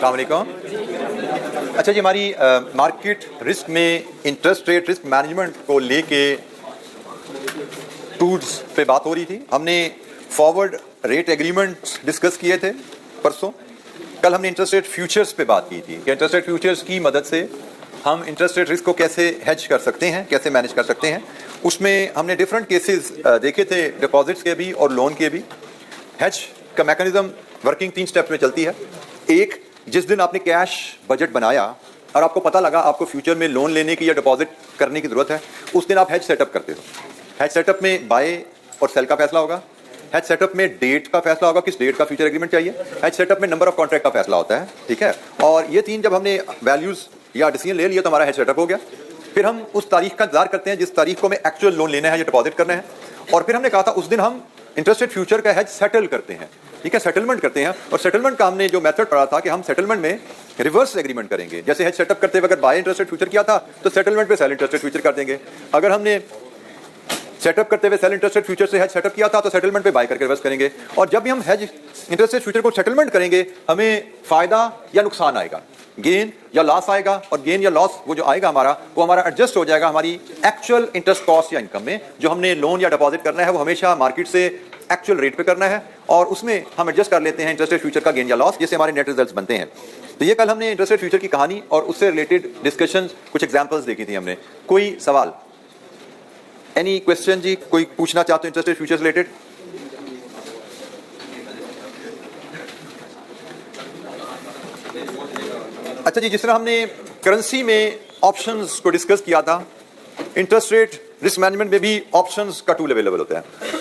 अस्सलाम वालेकुम। अच्छा जी, हमारी मार्केट रिस्क में इंटरेस्ट रेट रिस्क मैनेजमेंट को लेके टूल्स पे बात हो रही थी। हमने फॉरवर्ड रेट एग्रीमेंट्स डिस्कस किए थे परसों। कल हमने इंटरेस्ट रेट फ्यूचर्स पे बात की थी कि इंटरेस्ट रेट फ्यूचर्स की मदद से हम इंटरेस्ट रेट रिस्क को कैसे हेज कर सकते हैं, कैसे मैनेज कर सकते हैं। उसमें हमने डिफरेंट केसेस देखे थे, डिपॉजिट्स के भी और लोन के भी। हेज का मैकेनिज्म वर्किंग 3 स्टेप्स में चलती है। एक, जिस दिन आपने कैश बजट बनाया और आपको पता लगा आपको फ्यूचर में लोन लेने की या डिपॉजिट करने की जरूरत है, उस दिन आप हेज सेटअप करते हो। हेज सेटअप में बाय और सेल का फैसला होगा। हेज सेटअप में डेट का फैसला होगा, किस डेट का फ्यूचर एग्रीमेंट चाहिए। हेज सेटअप में नंबर ऑफ कॉन्ट्रैक्ट का फैसला होता है, ठीक है। और ये 3 जब हमने वैल्यूज या डिसीजन ले लिया तो हमारा हेज सेटअप हो गया। फिर हम उस तारीख का इंतजार करते हैं जिस तारीख को हमें एक्चुअल लोन लेना है या डिपॉजिट करना है। और फिर हमने कहा था उस दिन हम इंटरेस्ट रेट फ्यूचर का हेज सेटल करते हैं, ठीक है, सेटलमेंट करते हैं। और सेटलमेंट का हमने जो मेथड पढ़ा था कि हम सेटलमेंट में रिवर्स एग्रीमेंट करेंगे। जैसे हेज सेटअप करते वक्त बाय इंटरेस्ट रेट फ्यूचर किया था तो सेटलमेंट पे सेल इंटरेस्ट रेट फ्यूचर कर देंगे। अगर हमने सेटअप करते हुए सेल इंटरेस्ट रेट फ्यूचर से हेज सेटअप किया था तो सेटलमेंट पे बाय करके रिवर्स करेंगे। और जब भी हम हेज इंटरेस्ट रेट फ्यूचर को सेटलमेंट करेंगे हमें फायदा या नुकसान आएगा, गेन या लॉस आएगा। और गेन या लॉस वो जो आएगा हमारा, वो हमारा एडजस्ट हो जाएगा हमारी एक्चुअल इंटरेस्ट कॉस्ट या इनकम में। जो हमने लोन या डिपॉजिट करना है वो हमेशा मार्केट से एक्चुअल रेट पे करना है और उसमें हम एडजस्ट कर लेते हैं इंटरेस्ट रेट फ्यूचर का गेन या लॉस, जिससे हमारे नेट रिजल्ट्स बनते हैं। तो ये कल हमने इंटरेस्ट रेट फ्यूचर की कहानी और उससे रिलेटेड डिस्कशन, कुछ एग्जांपल्स देखी थी हमने। कोई सवाल, एनी क्वेश्चन जी? कोई पूछना चाहते हो इंटरेस्ट रेट फ्यूचर रिलेटेड? अच्छा जी, जिस तरह हमने करेंसी में ऑप्शंस को डिस्कस किया था, इंटरेस्ट रेट रिस्क मैनेजमेंट में भी ऑप्शंस का टूल अवेलेबल होता है।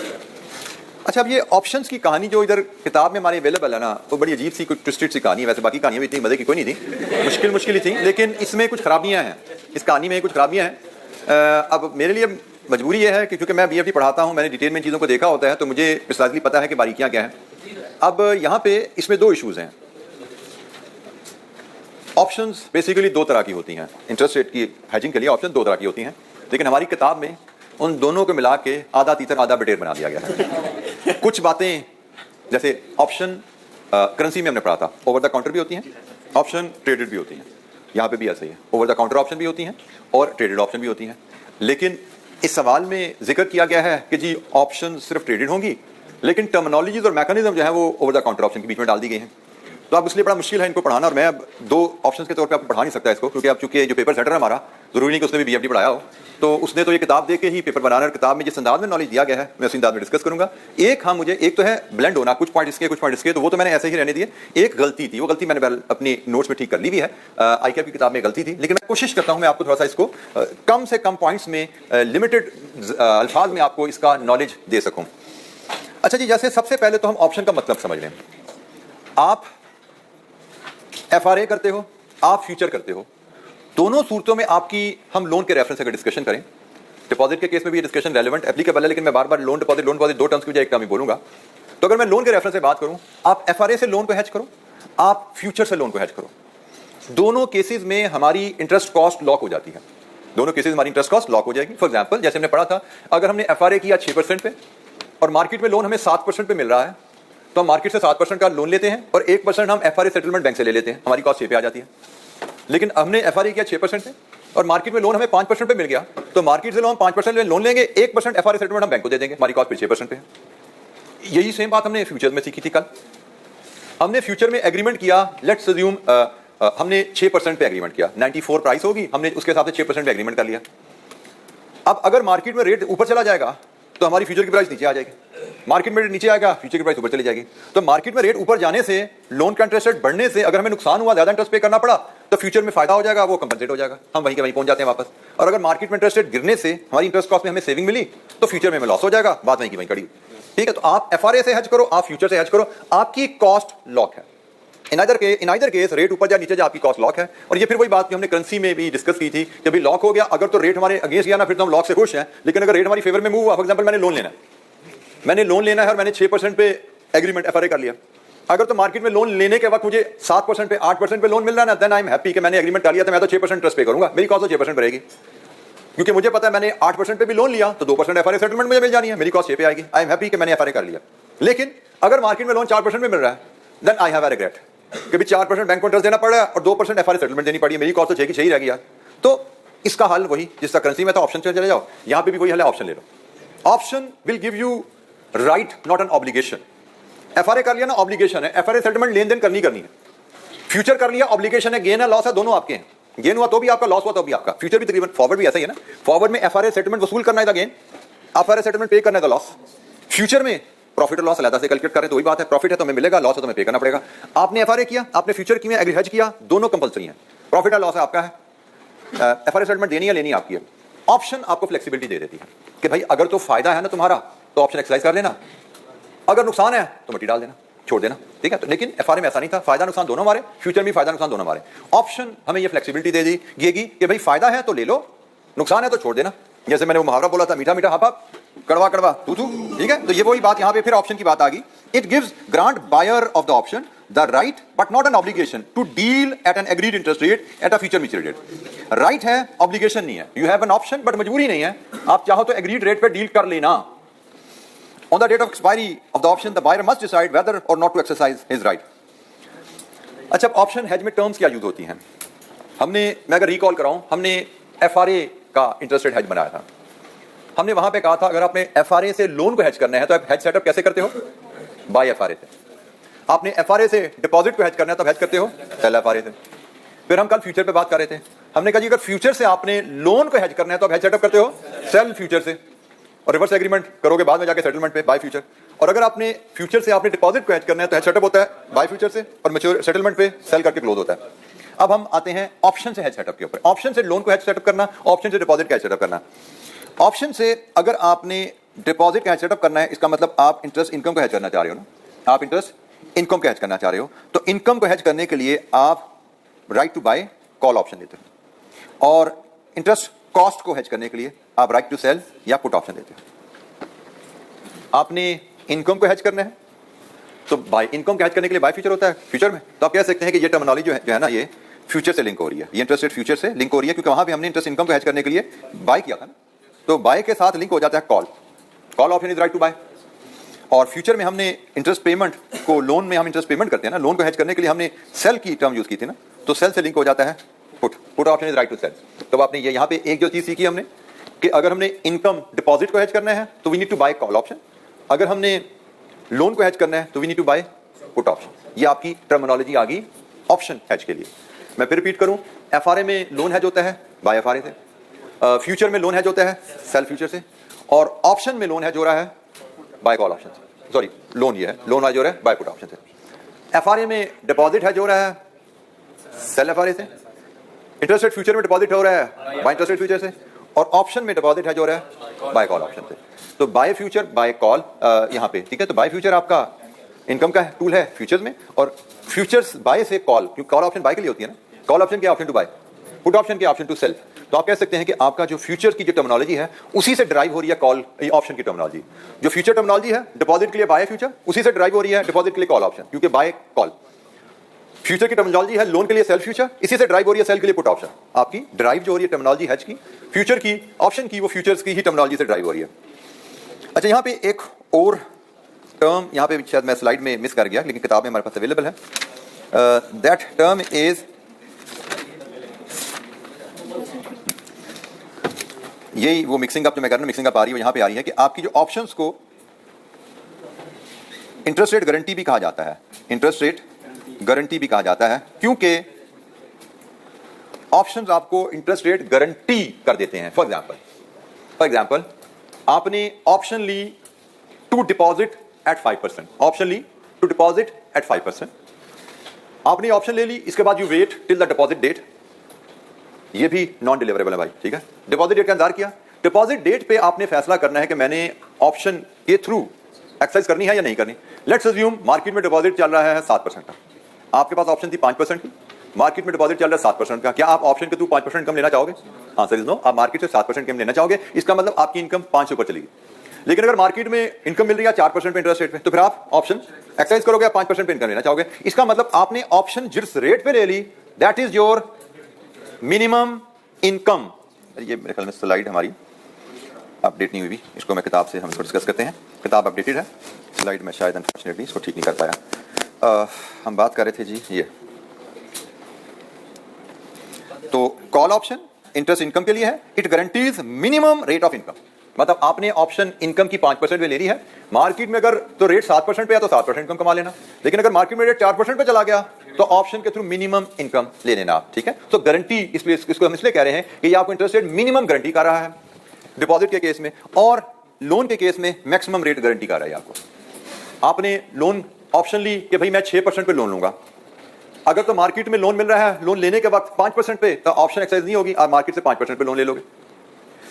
अच्छा, अब ये ऑप्शंस की कहानी जो इधर किताब में हमारे अवेलेबल है ना, वो बड़ी अजीब सी, कुछ ट्विस्टेड सी कहानी है। वैसे बाकी कहानियां भी इतनी मजे की कोई नहीं थी, मुश्किल ही थी, लेकिन इसमें कुछ खराबियां हैं, इस कहानी में कुछ खराबियां हैं। अब मेरे लिए मजबूरी ये है कि क्योंकि मैं बीएफडी पढ़ाता हूँ, मैंने डिटेल में चीज़ों को देखा होता है, तो मुझे प्रिसाइजली पता है कि बारीकियां क्या हैं। अब यहाँ पे इसमें 2 इशूज़ हैं। ऑप्शंस बेसिकली 2 तरह की होती हैं। इंटरेस्ट रेट की हेजिंग के लिए ऑप्शन 2 तरह की होती हैं, लेकिन हमारी किताब में उन दोनों को मिला के आधा तीतर आधा बटेर बना दिया गया है। कुछ बातें जैसे ऑप्शन करेंसी में हमने पढ़ा था, ओवर द काउंटर भी होती हैं, ऑप्शन ट्रेडेड भी होती हैं। यहाँ पे भी ऐसा ही है, ओवर द काउंटर ऑप्शन भी होती हैं और ट्रेडेड ऑप्शन भी होती हैं। लेकिन इस सवाल में जिक्र किया गया है कि जी ऑप्शन सिर्फ ट्रेडेड होंगी, लेकिन टर्मिनोलॉजीज और मैकेनिज्म जो है वो ओवर द काउंटर ऑप्शन के बीच में डाल दी गई हैं। तो अब इसलिए बड़ा मुश्किल है इनको पढ़ाना, और मैं अब 2 ऑप्शंस के तौर पे आपको पढ़ा नहीं सकता इसको, क्योंकि अब चूंकि जो पेपर सेटर है हमारा, जरूरी नहीं कि उसने भी बीएफडी पढ़ाया हो, तो उसने तो ये किताब देख के ही पेपर बनाना। किताब में जिस अंदाज में नॉलेज दिया गया है मैं उस अंदाज में डिस्कस करूंगा। एक तो है ब्लेंड होना, कुछ पॉइंट इसके कुछ पॉइंट इसके, तो वो तो मैंने ऐसे ही रहने दिए। एक गलती थी, वो गलती मैंने अपनी नोट्स में ठीक कर ली भी है। आईकेएप की किताब में गलती थी, लेकिन मैं कोशिश करता हूँ मैं आपको थोड़ा सा इसको कम से कम पॉइंट्स में, लिमिटेड अल्फाज में आपको इसका नॉलेज दे सकूँ। अच्छा जी, जैसे सबसे पहले तो हम ऑप्शन का मतलब समझ लें। आप एफआरए करते हो, आप फ्यूचर करते हो, दोनों सूरतों में आपकी, हम लोन के रेफरेंस अगर डिस्कशन करें, डिपॉजिट के केस में भी ये डिस्कशन रेलेवेंट एप्लीकेबल है, लेकिन मैं बार बार लोन डिपॉजिट 2 टर्म्स की बजाय एक टर्म ही बोलूंगा। तो अगर मैं लोन के रेफरेंस से बात करूं, आप एफआरए से लोन को हेज करो, आप फ्यूचर से लोन को हेज करो, दोनों केसेस में हमारी इंटरेस्ट कॉस्ट लॉक हो जाती है। दोनों केसेस हमारी इंटरेस्ट कॉस्ट लॉक हो जाएगी। फॉर एग्जाम्पल, जैसे हमने पढ़ा था, अगर हमने एफआरए किया 6% पे और मार्केट में लोन हमें 7% पे मिल रहा है, तो हम मार्केट से 7% का लोन लेते हैं और 1% हम एफआरए सेटलमेंट बैंक से ले लेते हैं, हमारी कॉस्ट 6 पे आ जाती है। लेकिन हमने एफआरए किया 6% पे और मार्केट में लोन हमें 5% पे मिल गया, तो मार्केट से हम 5% लोन लेंगे, 1% एफआरए सेटलमेंट हम बैंक को दे देंगे, हमारी कॉस्ट फिर 6% पे है। यही सेम बात हमने फ्यूचर में सीखी थी कल। हमने फ्यूचर में एग्रीमेंट किया, लेट्स अज्यूम हमने 6% पे एग्रीमेंट किया, 94 प्राइस होगी, हमने उसके हिसाब से 6% पे एग्रीमेंट कर लिया। अब अगर मार्केट में रेट ऊपर चला जाएगा तो हमारी फ्यूचर की प्राइस नीचे आ जाएगी, मार्केट में रेट नीचे आएगा, फ्यूचर की प्राइस ऊपर चली जाएगी। तो मार्केट में रेट ऊपर जाने से, लोन का इंटरेस्ट रेट बढ़ने से अगर हमें नुकसान हुआ, ज्यादा इंटरेस्ट पे करना पड़ा, तो फ्यूचर में फायदा हो जाएगा, वो कंपनसेट हो जाएगा, हम वहीं के वहीं पहुंच जाते हैं वापस। और अगर मार्केट में इंटरेस्ट रेट गिरने से हमारी इंटरेस्ट कॉस्ट में हमें सेविंग मिली, तो फ्यूचर में हमें लॉस हो जाएगा, बात वहीं की वहीं खड़ी। ठीक है, तो आप एफआरए से हेज करो, आप फ्यूचर से हेज करो, आपकी कॉस्ट लॉक है। इन आइदर केस रेट ऊपर जा नीचे जा, आपकी कॉस्ट लॉक है। और ये फिर वही बात जो हमने करेंसी में भी डिस्कस की थी कि अभी लॉक हो गया, अगर तो रेट हमारे अगेंस्ट गया ना, फिर तो हम लॉक से खुश हैं। लेकिन अगर रेट हमारी फेवर में मूव हुआ, फॉर एग्जांपल मैंने लोन लेना है और मैंने 6% पे एग्रीमेंट एफआरए कर लिया, अगर तो मार्केट में लोन लेने के वक्त मुझे 7% पे 8% पे लोन मिल रहा है ना, देन आई एम हैप्पी कि मैंने एग्रीमेंट कर लिया था, मैं तो 6% इंटरेस्ट पे करूंगा, मेरी कॉस्ट तो 6% रहेगी, क्योंकि मुझे पता है मैंने 8% पे भी लोन लिया तो 2% एफआरए सेटलमेंट मुझे मिल जानी है, मेरी कॉस्ट 6 पे आएगी। आई एम हैप्पी कि मैंने एफआरए कर लिया। लेकिन अगर मार्केट में लोन 4% में मिल रहा है, then I have a regret, कि भी 4% बैंक को इंटरेस्ट देना पड़ रहा है और 2% एफआरए सेटलमेंट देनी पड़ी है, मेरी कॉस्ट तो 6 की 6 ही रहेगी यार। तो इसका हल वही जिसका करेंसी में था, ऑप्शन चले जाओ, यहां पे भी वही हल है, ऑप्शन ले लो। Option will give you right not an obligation. FRA कर लिया ना, ऑब्लिगेशन है, एफआरए सेटलमेंट लेन देन करनी है। फ्यूचर कर लिया, ऑब्लिगेशन है, गेन है लॉस है, दोनों आपके हैं। गेन हुआ तो भी आपका, लॉस हुआ तो भी आपका। फ्यूचर भी तकरीबन, फॉरवर्ड भी ऐसा ही है ना, फॉरवर्ड में एफआरए सेटलमेंट वसूल करना है था गेन, एफआरए सेटलमेंट पे करना है था लॉस। फ्यूचर में प्रॉफिट और लॉस अलग से कैलकुलेट करें तो वही बात है, प्रॉफिट है तो हमें मिलेगा, लॉस है तो हमें पे करना पड़ेगा। आपने एफआरए किया, आपने फ्यूचर किया, एग्री हेज किया, दोनों कंपलसरी हैं, प्रॉफिट है लॉस है आपका है, एफआरए सेटलमेंट देनी है लेनी आपकी है। ऑप्शन आपको फ्लेक्सिबिलिटी दे देती है कि भाई अगर तो फायदा है ना तुम्हारा तो ऑप्शन एक्सरसाइज कर लेना, अगर नुकसान है तो मट्टी डाल देना, छोड़ देना, ठीक है। तो लेकिन एफआरए में ऐसा नहीं था, फायदा नुकसान दोनों हमारे, फ्यूचर में फायदा नुकसान दोनों हमारे। ऑप्शन हमें ये फ्लेक्सिबिलिटी दे देगी कि भाई फायदा है तो ले लो, नुकसान है तो छोड़ देना। जैसे मैंने वो मुहावरा बोला था, मीठा मीठा हाप हाप, कड़वा कड़वा तू तू, ठीक है। तो ये वही बात यहाँ पे फिर ऑप्शन की बात आ गई। It gives grant buyer of the option the right but not an obligation to deal at an agreed interest rate at a future maturity date. Right है, ऑब्लिगेशन नहीं है। You have an option but मजबूरी नहीं है, आप चाहो तो agreed rate पे डील कर लेना। On the date of expiry of the option, the buyer must decide whether or not to exercise his right. अच्छा, ऑप्शन हेज में टर्म्स क्या यूज होती हैं? मैं अगर रिकॉल कराऊं, हमने एफआरए का इंटरेस्ट रेट हेज बनाया था। हमने वहां पे कहा था अगर आपने एफआरए से लोन को हेज करना है तो आप हेज सेटअप कैसे करते हो? बाय एफआरए से। आपने एफआरए से डिपॉजिट को हेज करना है तो हेज करते हो सेल एफआरए से। फिर हम कल फ्यूचर पे बात कर रहे थे, हमने कहा जी अगर फ्यूचर से आपने लोन को हेज करना है तो आप हेज सेटअप करते हो सेल फ्यूचर से, और रिवर्स एग्रीमेंट करोगे बाद में जाके सेटलमेंट पे बाय फ्यूचर। और अगर आपने फ्यूचर से आपने डिपॉजिट को हेज करना है तो हेज सेटअप होता है बाय फ्यूचर से, और मैच्योर सेटलमेंट पे सेल करके क्लोज होता है। अब हम आते हैं ऑप्शन से हेज सेटअप के ऊपर। ऑप्शन से लोन को हेज सेटअप करना, ऑप्शन से डिपॉजिट का हेज सेटअप करना। ऑप्शन से अगर आपने डिपॉजिट का हेज सेटअप करना है, इसका मतलब आप इंटरेस्ट इनकम को हेज करना चाह रहे हो ना, आप इंटरेस्ट इनकम को हेज करना चाह रहे हो, तो इनकम को हेज करने के लिए आप right to buy call option देते हो, और इंटरेस्ट कॉस्ट को हेज करने के लिए आप राइट टू सेल या पुट ऑप्शन देते हो। आपने इनकम को हेज करना है तो बाय इनकम को हेज करने के लिए बाय फ्यूचर होता है फ्यूचर में, तो आप कह सकते हैं कि ये टर्मिनोलॉजी जो है ना, ये फ्यूचर से लिंक हो रही है, ये इंटरेस्ट रेट फ्यूचर से लिंक हो रही है, क्योंकि वहां पे हमने इंटरेस्ट इनकम को हेज करने के लिए बाय किया था ना, तो बाय के साथ लिंक हो जाता है call option is right to buy. और फ्यूचर में हमने इंटरेस्ट पेमेंट को, लोन में हम इंटरेस्ट पेमेंट करते हैं ना, लोन को हेज करने के लिए हमने सेल की टर्म यूज की थी ना, तो सेल से लिंक हो जाता है put option is right to sell. तो आपने ये यहाँ पे एक जो चीज सीखी हमने कि अगर हमने इनकम डिपॉजिट को हेज करना है तो we need to buy call option, अगर हमने लोन को हेज करना है तो we need to buy put option. ये आपकी टर्मिनोलॉजी आ गई ऑप्शन हेज के लिए। मैं फिर रिपीट करूं, एफआरए में लोन हेज होता है बाय एफआरए से, फ्यूचर में लोन हेज होता है सेल फ्यूचर से, और ऑप्शन में लोन हेज हो रहा है बाय कॉल ऑप्शन से। सॉरी, लोन ये है, लोन हेज हो रहा है बाय पुट ऑप्शन से। एफआरए में डिपॉजिट हेज हो रहा है सेल एफआरए से, इंटरेस्ट रेट फ्यूचर में डिपॉजिट हो रहा है बाय इंटरेस्ट रेट फ्यूचर से, और ऑप्शन में डिपॉजिट है जो रहा है बाय कॉल ऑप्शन से। तो बाय फ्यूचर बाय कॉल यहाँ पे, ठीक है। तो बाय फ्यूचर आपका इनकम का टूल है फ्यूचर्स में, और फ्यूचर्स बाय से कॉल, क्योंकि कॉल ऑप्शन बाय के लिए होती है ना, कॉल ऑप्शन के option to buy, put option के ऑप्शन टू सेल। तो आप कह सकते हैं कि आपका जो फ्यूचर की जो टर्मिनोलॉजी है उसी से ड्राइव हो रही है कॉल ऑप्शन की टर्मिनोलॉजी। जो फ्यूचर टर्मिनोलॉजी है डिपॉजिट के लिए बाय फ्यूचर, उसी से ड्राइव हो रही है डिपॉजिट के लिए कॉल ऑप्शन, क्योंकि बाय कॉल। फ्यूचर की टर्मिनोलॉजी है लोन के लिए सेल फ्यूचर, इसी से ड्राइव हो रही है सेल के लिए पुट ऑप्शन। आपकी ड्राइव जो हो रही है टर्मिनोलॉजी हेज की, फ्यूचर की, ऑप्शन की, वो फ्यूचर्स की ही टर्मिनोलॉजी से ड्राइव हो रही है। अच्छा, यहाँ पे एक और टर्म, यहाँ पे शायद मैं स्लाइड में मिस कर गया, लेकिन किताब में हमारे पास अवेलेबल है। दैट टर्म इज, यही वो मिक्सिंग अप जो मैं कर रहा हूं, मिक्सिंग अप आ रही है, यहाँ पे आ रही है कि आपकी जो ऑप्शंस को इंटरेस्ट रेट गारंटी भी कहा जाता है, इंटरेस्ट रेट गारंटी भी कहा जाता है, क्योंकि ऑप्शंस आपको इंटरेस्ट रेट गारंटी कर देते हैं। फॉर एग्जांपल आपने ऑप्शन ली टू डिपॉजिट एट 5%, ऑप्शन ली टू डिपॉजिट एट 5%, आपने ऑप्शन ले ली, इसके बाद you wait till the deposit date, ये भी नॉन डिलीवरेबल है भाई, ठीक है। डिपॉजिट डेट का इंतजार किया, डिपॉजिट डेट पे आपने फैसला करना है कि मैंने ऑप्शन के थ्रू एक्सरसाइज करनी है या नहीं करनी। लेट्स अज्यूम मार्केट में डिपॉजिट चल रहा है 7% का, आपके पास ऑप्शन थी 5% की, मार्केट में डिपॉजिट चल रहा है 7% का, क्या आप ऑप्शन के थ्रू 5% कम लेना चाहोगे? आंसर इज नो, आप मार्केट से 7% कम लेना चाहोगे। इसका मतलब आपकी इनकम 5 से ऊपर चलेगी। लेकिन अगर मार्केट में इनकम मिल रही है 4% पे इंटरेस्ट रेट पे, तो फिर आप ऑप्शन एक्सरसाइज करोगे, 5% पे इनकम लेना चाहोगे। इसका मतलब आपने ऑप्शन जिस रेट पे ले ली, that is your minimum income. ये मेरे ख्याल में स्लाइड हमारी अपडेट नहीं हुई, इसको मैं किताब से हम डिस्कस करते हैं। किताब अपडेटेड है, स्लाइड में शायद अनफॉर्चुनेटली इसको ठीक नहीं कर पाया। हम बात कर रहे थे जी ये, तो कॉल ऑप्शन इंटरेस्ट इनकम के लिए है। It guarantees minimum rate of income, मतलब आपने ऑप्शन इनकम की 5% पे ले ली है, मार्केट में अगर तो रेट 7% पे है तो 7% इनकम कमा लेना, लेकिन अगर मार्केट में रेट 4% पे चला गया तो ऑप्शन के थ्रू मिनिमम इनकम ले लेना आप, ठीक है। तो गारंटी इसलिए इसको हम इसलिए कह रहे हैं कि ये आपको इंटरेस्ट रेट मिनिमम गारंटी कर रहा है डिपॉजिट के केस में, और लोन के केस में मैक्सिमम रेट गारंटी कर रहा है आपको। आपने लोन ऑप्शन ली कि भाई मैं 6% पे लोन लूंगा, अगर तो मार्केट में लोन मिल रहा है लोन लेने के वक्त 5% पे, तो ऑप्शन एक्सरसाइज नहीं होगी, आप मार्केट से 5% पे लोन ले लोगे।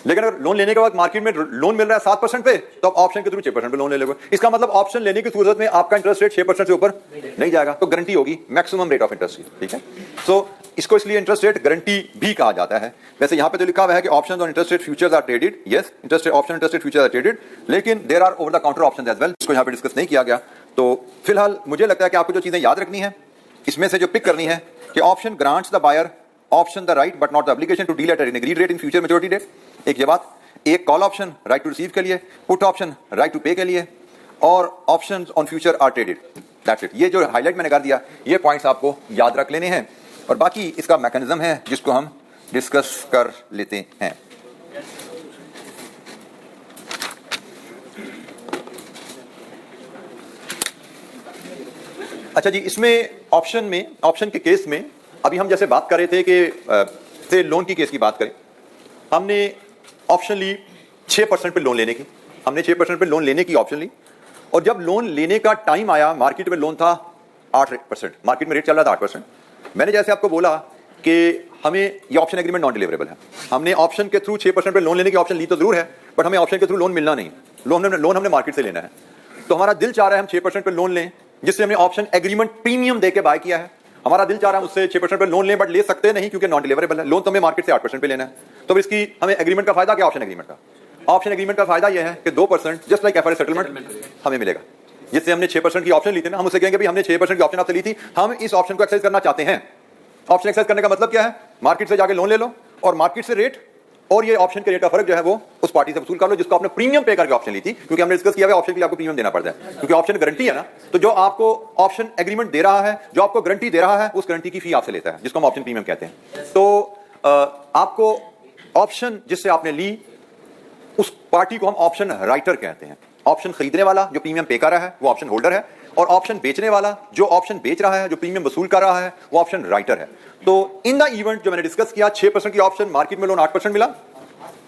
लेकिन अगर लोन लेने के बाद मार्केट में लोन मिल रहा है 7% पे, तो आप ऑप्शन के थ्रू 6% पे लोन ले लोगे। इसका मतलब ऑप्शन लेने की सूरत में आपका इंटरेस्ट रेट 6% से ऊपर नहीं जाएगा, तो गारंटी होगी मैक्सिमम रेट ऑफ इंटरेस्ट की, ठीक है। सो इसको इसलिए इंटरेस्ट रेट गारंटी भी कहा जाता है। वैसे यहाँ पे तो लिखा हुआ है कि ऑप्शन और interest rate futures are traded, yes interest rate option interest rate futures are traded, लेकिन there are over the counter options as well, इसको यहाँ पे डिस्कस नहीं किया गया। तो फिलहाल मुझे लगता है कि आपको जो चीजें याद रखनी है इसमें से जो पिक करनी है कि option grants the buyer option the right but not the application to deal at an agreed rate in future maturity date, एक ये बात। एक call option right to receive के लिए, पुट ऑप्शन राइट टू पे के लिए, और options on future are traded, that's it. ये जो हाईलाइट मैंने कर दिया ये पॉइंट्स आपको याद रख लेने हैं, और बाकी इसका मैकेनिज्म है जिसको हम डिस्कस कर लेते हैं। अच्छा जी, इसमें ऑप्शन के केस में अभी हम जैसे बात कर रहे थे कि से लोन की केस की बात करें, हमने ऑप्शन ली 6% पे लोन लेने की, हमने 6% पे लोन लेने की ऑप्शन ली, और जब लोन लेने का टाइम आया मार्केट में लोन था 8%, मार्केट में रेट चल रहा था 8%। मैंने जैसे आपको बोला कि हमें ये ऑप्शन एग्रीमेंट नॉन डिलीवरेबल है, हमने ऑप्शन के थ्रू 6% पे लोन लेने की ऑप्शन ली तो जरूर है, बट हमें ऑप्शन के थ्रू लोन मिलना नहीं, लोन हमने मार्केट से लेना है। तो हमारा दिल चाह रहा है हम 6% पे लोन लें, जिससे हमने ऑप्शन एग्रीमेंट प्रीमियम देके बाय किया है। हमारा दिल चाह रहा है उससे 6% पे लोन लें, बट ले सकते नहीं क्योंकि नॉन डिलीवरेबल है, लोन तो हमें मार्केट से 8% पे लेना है। तो इसकी हमें एग्रीमेंट का फायदा क्या, ऑप्शन एग्रीमेंट का? ऑप्शन एग्रीमेंट का फायदा यह है कि 2% जस्ट लाइक एफआरए सेटलमेंट हमें मिलेगा। जिससे हमने 6% की ऑप्शन ली थी ना, हम उससे कहेंगे भाई हमने 6% की ऑप्शन आपसे ली थी, हम इस ऑप्शन को एक्सरसाइज करना चाहते हैं। ऑप्शन एक्सरसाइज करने का मतलब क्या है, मार्केट से जाके लोन ले लो और मार्केट से रेट और ये ऑप्शन के रेट का फर्क जो है वो उस पार्टी से वसूल कर लो जिसको आपने प्रीमियम पे करके ऑप्शन ली थी, क्योंकि हमने डिस्कस किया है ऑप्शन के लिए आपको प्रीमियम देना पड़ता है, क्योंकि ऑप्शन गारंटी है ना। तो जो आपको ऑप्शन एग्रीमेंट दे रहा है, जो आपको गारंटी दे रहा है, उस गारंटी की फी आपसे लेता है, जिसको हम ऑप्शन प्रीमियम कहते हैं। तो आपको ऑप्शन जिससे आपने ली उस पार्टी को हम ऑप्शन राइटर कहते हैं। ऑप्शन खरीदने वाला जो प्रीमियम पे कर रहा है वो ऑप्शन होल्डर है, और ऑप्शन बेचने वाला जो ऑप्शन बेच रहा है, जो प्रीमियम वसूल कर रहा है, वो ऑप्शन राइटर है। तो इन द इवेंट जो मैंने डिस्कस किया 6% की ऑप्शन, मार्केट में लोन 8% मिला,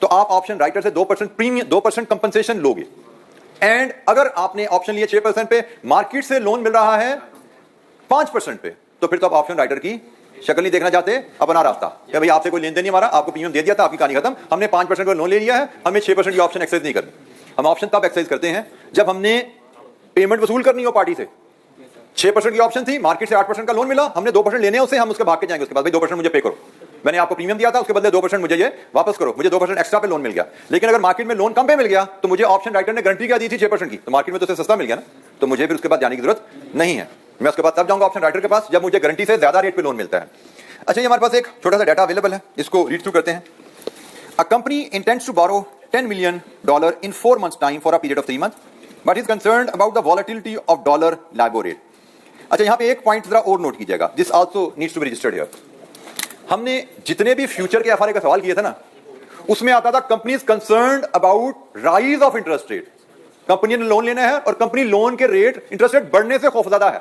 तो आप ऑप्शन राइटर से 2% प्रीमियम 2% कंपनसेशन लोगे। एंड अगर आपने ऑप्शन लिया 6% पे, मार्केट से लोन मिल रहा है 5% पे, तो फिर तो आप ऑप्शन राइटर की शक्ल नहीं देखना चाहते, अपना रास्ता कि भाई आपसे कोई लेन देन नहीं हमारा, आपको प्रीमियम दे दिया था, आपकी कहानी खत्म, हमने 5% का लोन ले लिया है, हमें 6% की ऑप्शन एक्सरसाइज नहीं करनी। हम ऑप्शन तब एक्सरसाइज करते हैं जब हमने पेमेंट वसूल करनी हो पार्टी से। 6% की ऑप्शन थी, मार्केट से 8% का लोन मिला, हमने 2% लेने हैं उससे, हम उसके भाग के जाएंगे उसके बाद भाई 2% मुझे पे करो, मैंने आपको प्रीमियम दिया था उसके बदले 2% मुझे ये वापस करो, मुझे 2% एक्स्ट्रा पे लोन मिल गया। लेकिन अगर मार्केट में लोन कम पे मिल गया तो मुझे ऑप्शन राइटर ने गारंटी क्या दी थी 6% की, तो मार्केट में तो सस्ता मिल गया ना, तो मुझे फिर उसके बाद जाने की जरूरत नहीं है। मैं उसके बाद तब जाऊंगा ऑप्शन राइटर के पास जब मुझे गारंटी से ज्यादा रेट पे लोन मिलता है। अच्छा, ये हमारे पास एक छोटा सा डाटा अवेलेबल है, इसको रीड थ्रू करते हैं। A company intends to borrow $10 million in 4 months time for a period of 3 months, but is concerned about the volatility of dollar LIBOR rate. अच्छा, यहाँ पे एक पॉइंट जरा और नोट कीजिएगा, this also needs to be registered here. हमने जितने भी फ्यूचर के एफआरए का सवाल किया था ना, उसमें आता था company is concerned about rise of interest rate. Company ने लोन लेना है और कंपनी लोन के रेट इंटरेस्ट रेट बढ़ने से खौफजदा है।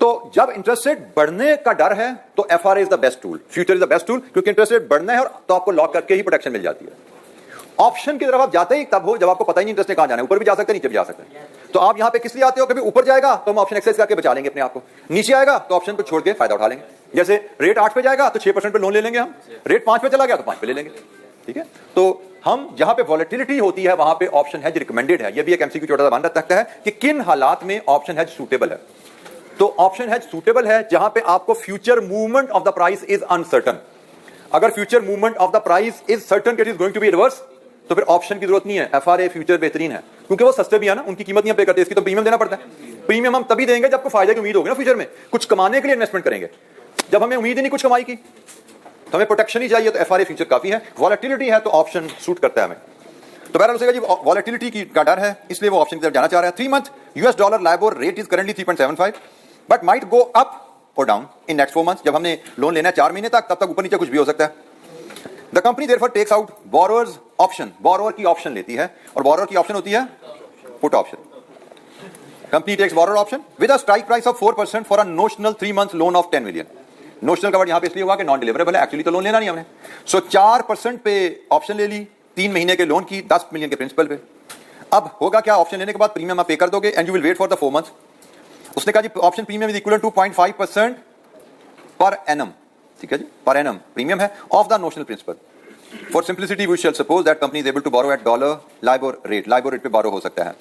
तो जब इंटरेस्ट रेट बढ़ने का डर है तो FRA is the best tool, future is the best tool, क्योंकि इंटरेस्ट रेट बढ़ना है और तो आपको लॉक करके ही प्रोटेक्शन मिल जाती है। ऑप्शन की तरफ आप जाते ही तब हो जब आपको पता ही नहीं इंटरेस्ट कहां जाना है, ऊपर भी जा सकते हैं नीचे भी जा सकते हैं। तो आप यहां पे किस लिए आते हो, कभी ऊपर जाएगा तो हम ऑप्शन एक्सरसाइज करके बचा लेंगे अपने आप को, नीचे आएगा तो ऑप्शन को छोड़ के फायदा उठा लेंगे। जैसे रेट 8 पे जाएगा तो 6% पे लोन ले लेंगे हम, रेट 5 पे चला गया तो 5 पे ले लेंगे, ठीक है। तो हम जहां पे वॉलेटिलिटी होती है वहां पे ऑप्शन हेज रिकमेंडेड है। यह भी एक एमसीक्यू छोटा सा बन सकता है कि किन हालात में ऑप्शन हेज सूटेबल है। तो ऑप्शन हेज सूटेबल है जहां पे आपको future movement of the price is uncertain. अगर future movement of the price is certain it is going to be reverse, तो फिर ऑप्शन की जरूरत नहीं है, एफआरए फ्यूचर बेहतरीन है, क्योंकि वो सस्ते भी है ना, उनकी कीमत नहीं पे करते, इसकी तो प्रीमियम देना पड़ता है। प्रीमियम हम तभी देंगे जब आपको फायदे की उम्मीद होगी ना, फ्यूचर में कुछ कमाने के लिए इन्वेस्टमेंट करेंगे। जब हमें उम्मीद ही नहीं कुछ कमाई की तो हमें प्रोटेक्शन ही चाहिए, तो एफआरए फ्यूचर काफी है। वॉलेटिलिटी है तो ऑप्शन सूट करता है हमें। तो बहरहाल उसे जी वॉलेटिलिटी की का डर है, इसलिए वो ऑप्शन की तरफ जाना चाह रहा है। 3 month US dollar LIBOR rate is currently 3.75 but might go up और डाउन इन नेक्स्ट 4 मंथ्स। जब हमने लोन लेना है 4 महीने तक, तब तक ऊपर नीचे कुछ भी हो सकता है। The company therefore takes out borrowers option, borrower की ऑप्शन लेती है, और बोरोअर की ऑप्शन होती है put option. Company takes borrower option with a strike price of 4% for a notional 3 month loan of 10 million. Notional का वर्ड यहां पे इसलिए हुआ कि नॉन डिलीवरेबल है, एक्चुअली तो लोन लेना नहीं हमने। सो 4% पे ऑप्शन ले ली 3 महीने के लोन की 10 मिलियन के प्रिंसिपल पे। अब होगा क्या, ऑप्शन लेने के बाद प्रीमियम आप पे कर दोगे and you will wait for the 4 months. उसने कहा जी option premium is equal to 2.5% per annum, ठीक है जी, पर एनम प्रीमियम है of the notional principal. For simplicity we shall suppose that company is able to borrow at dollar LIBOR rate, LIBOR rate पे borrow हो सकता है।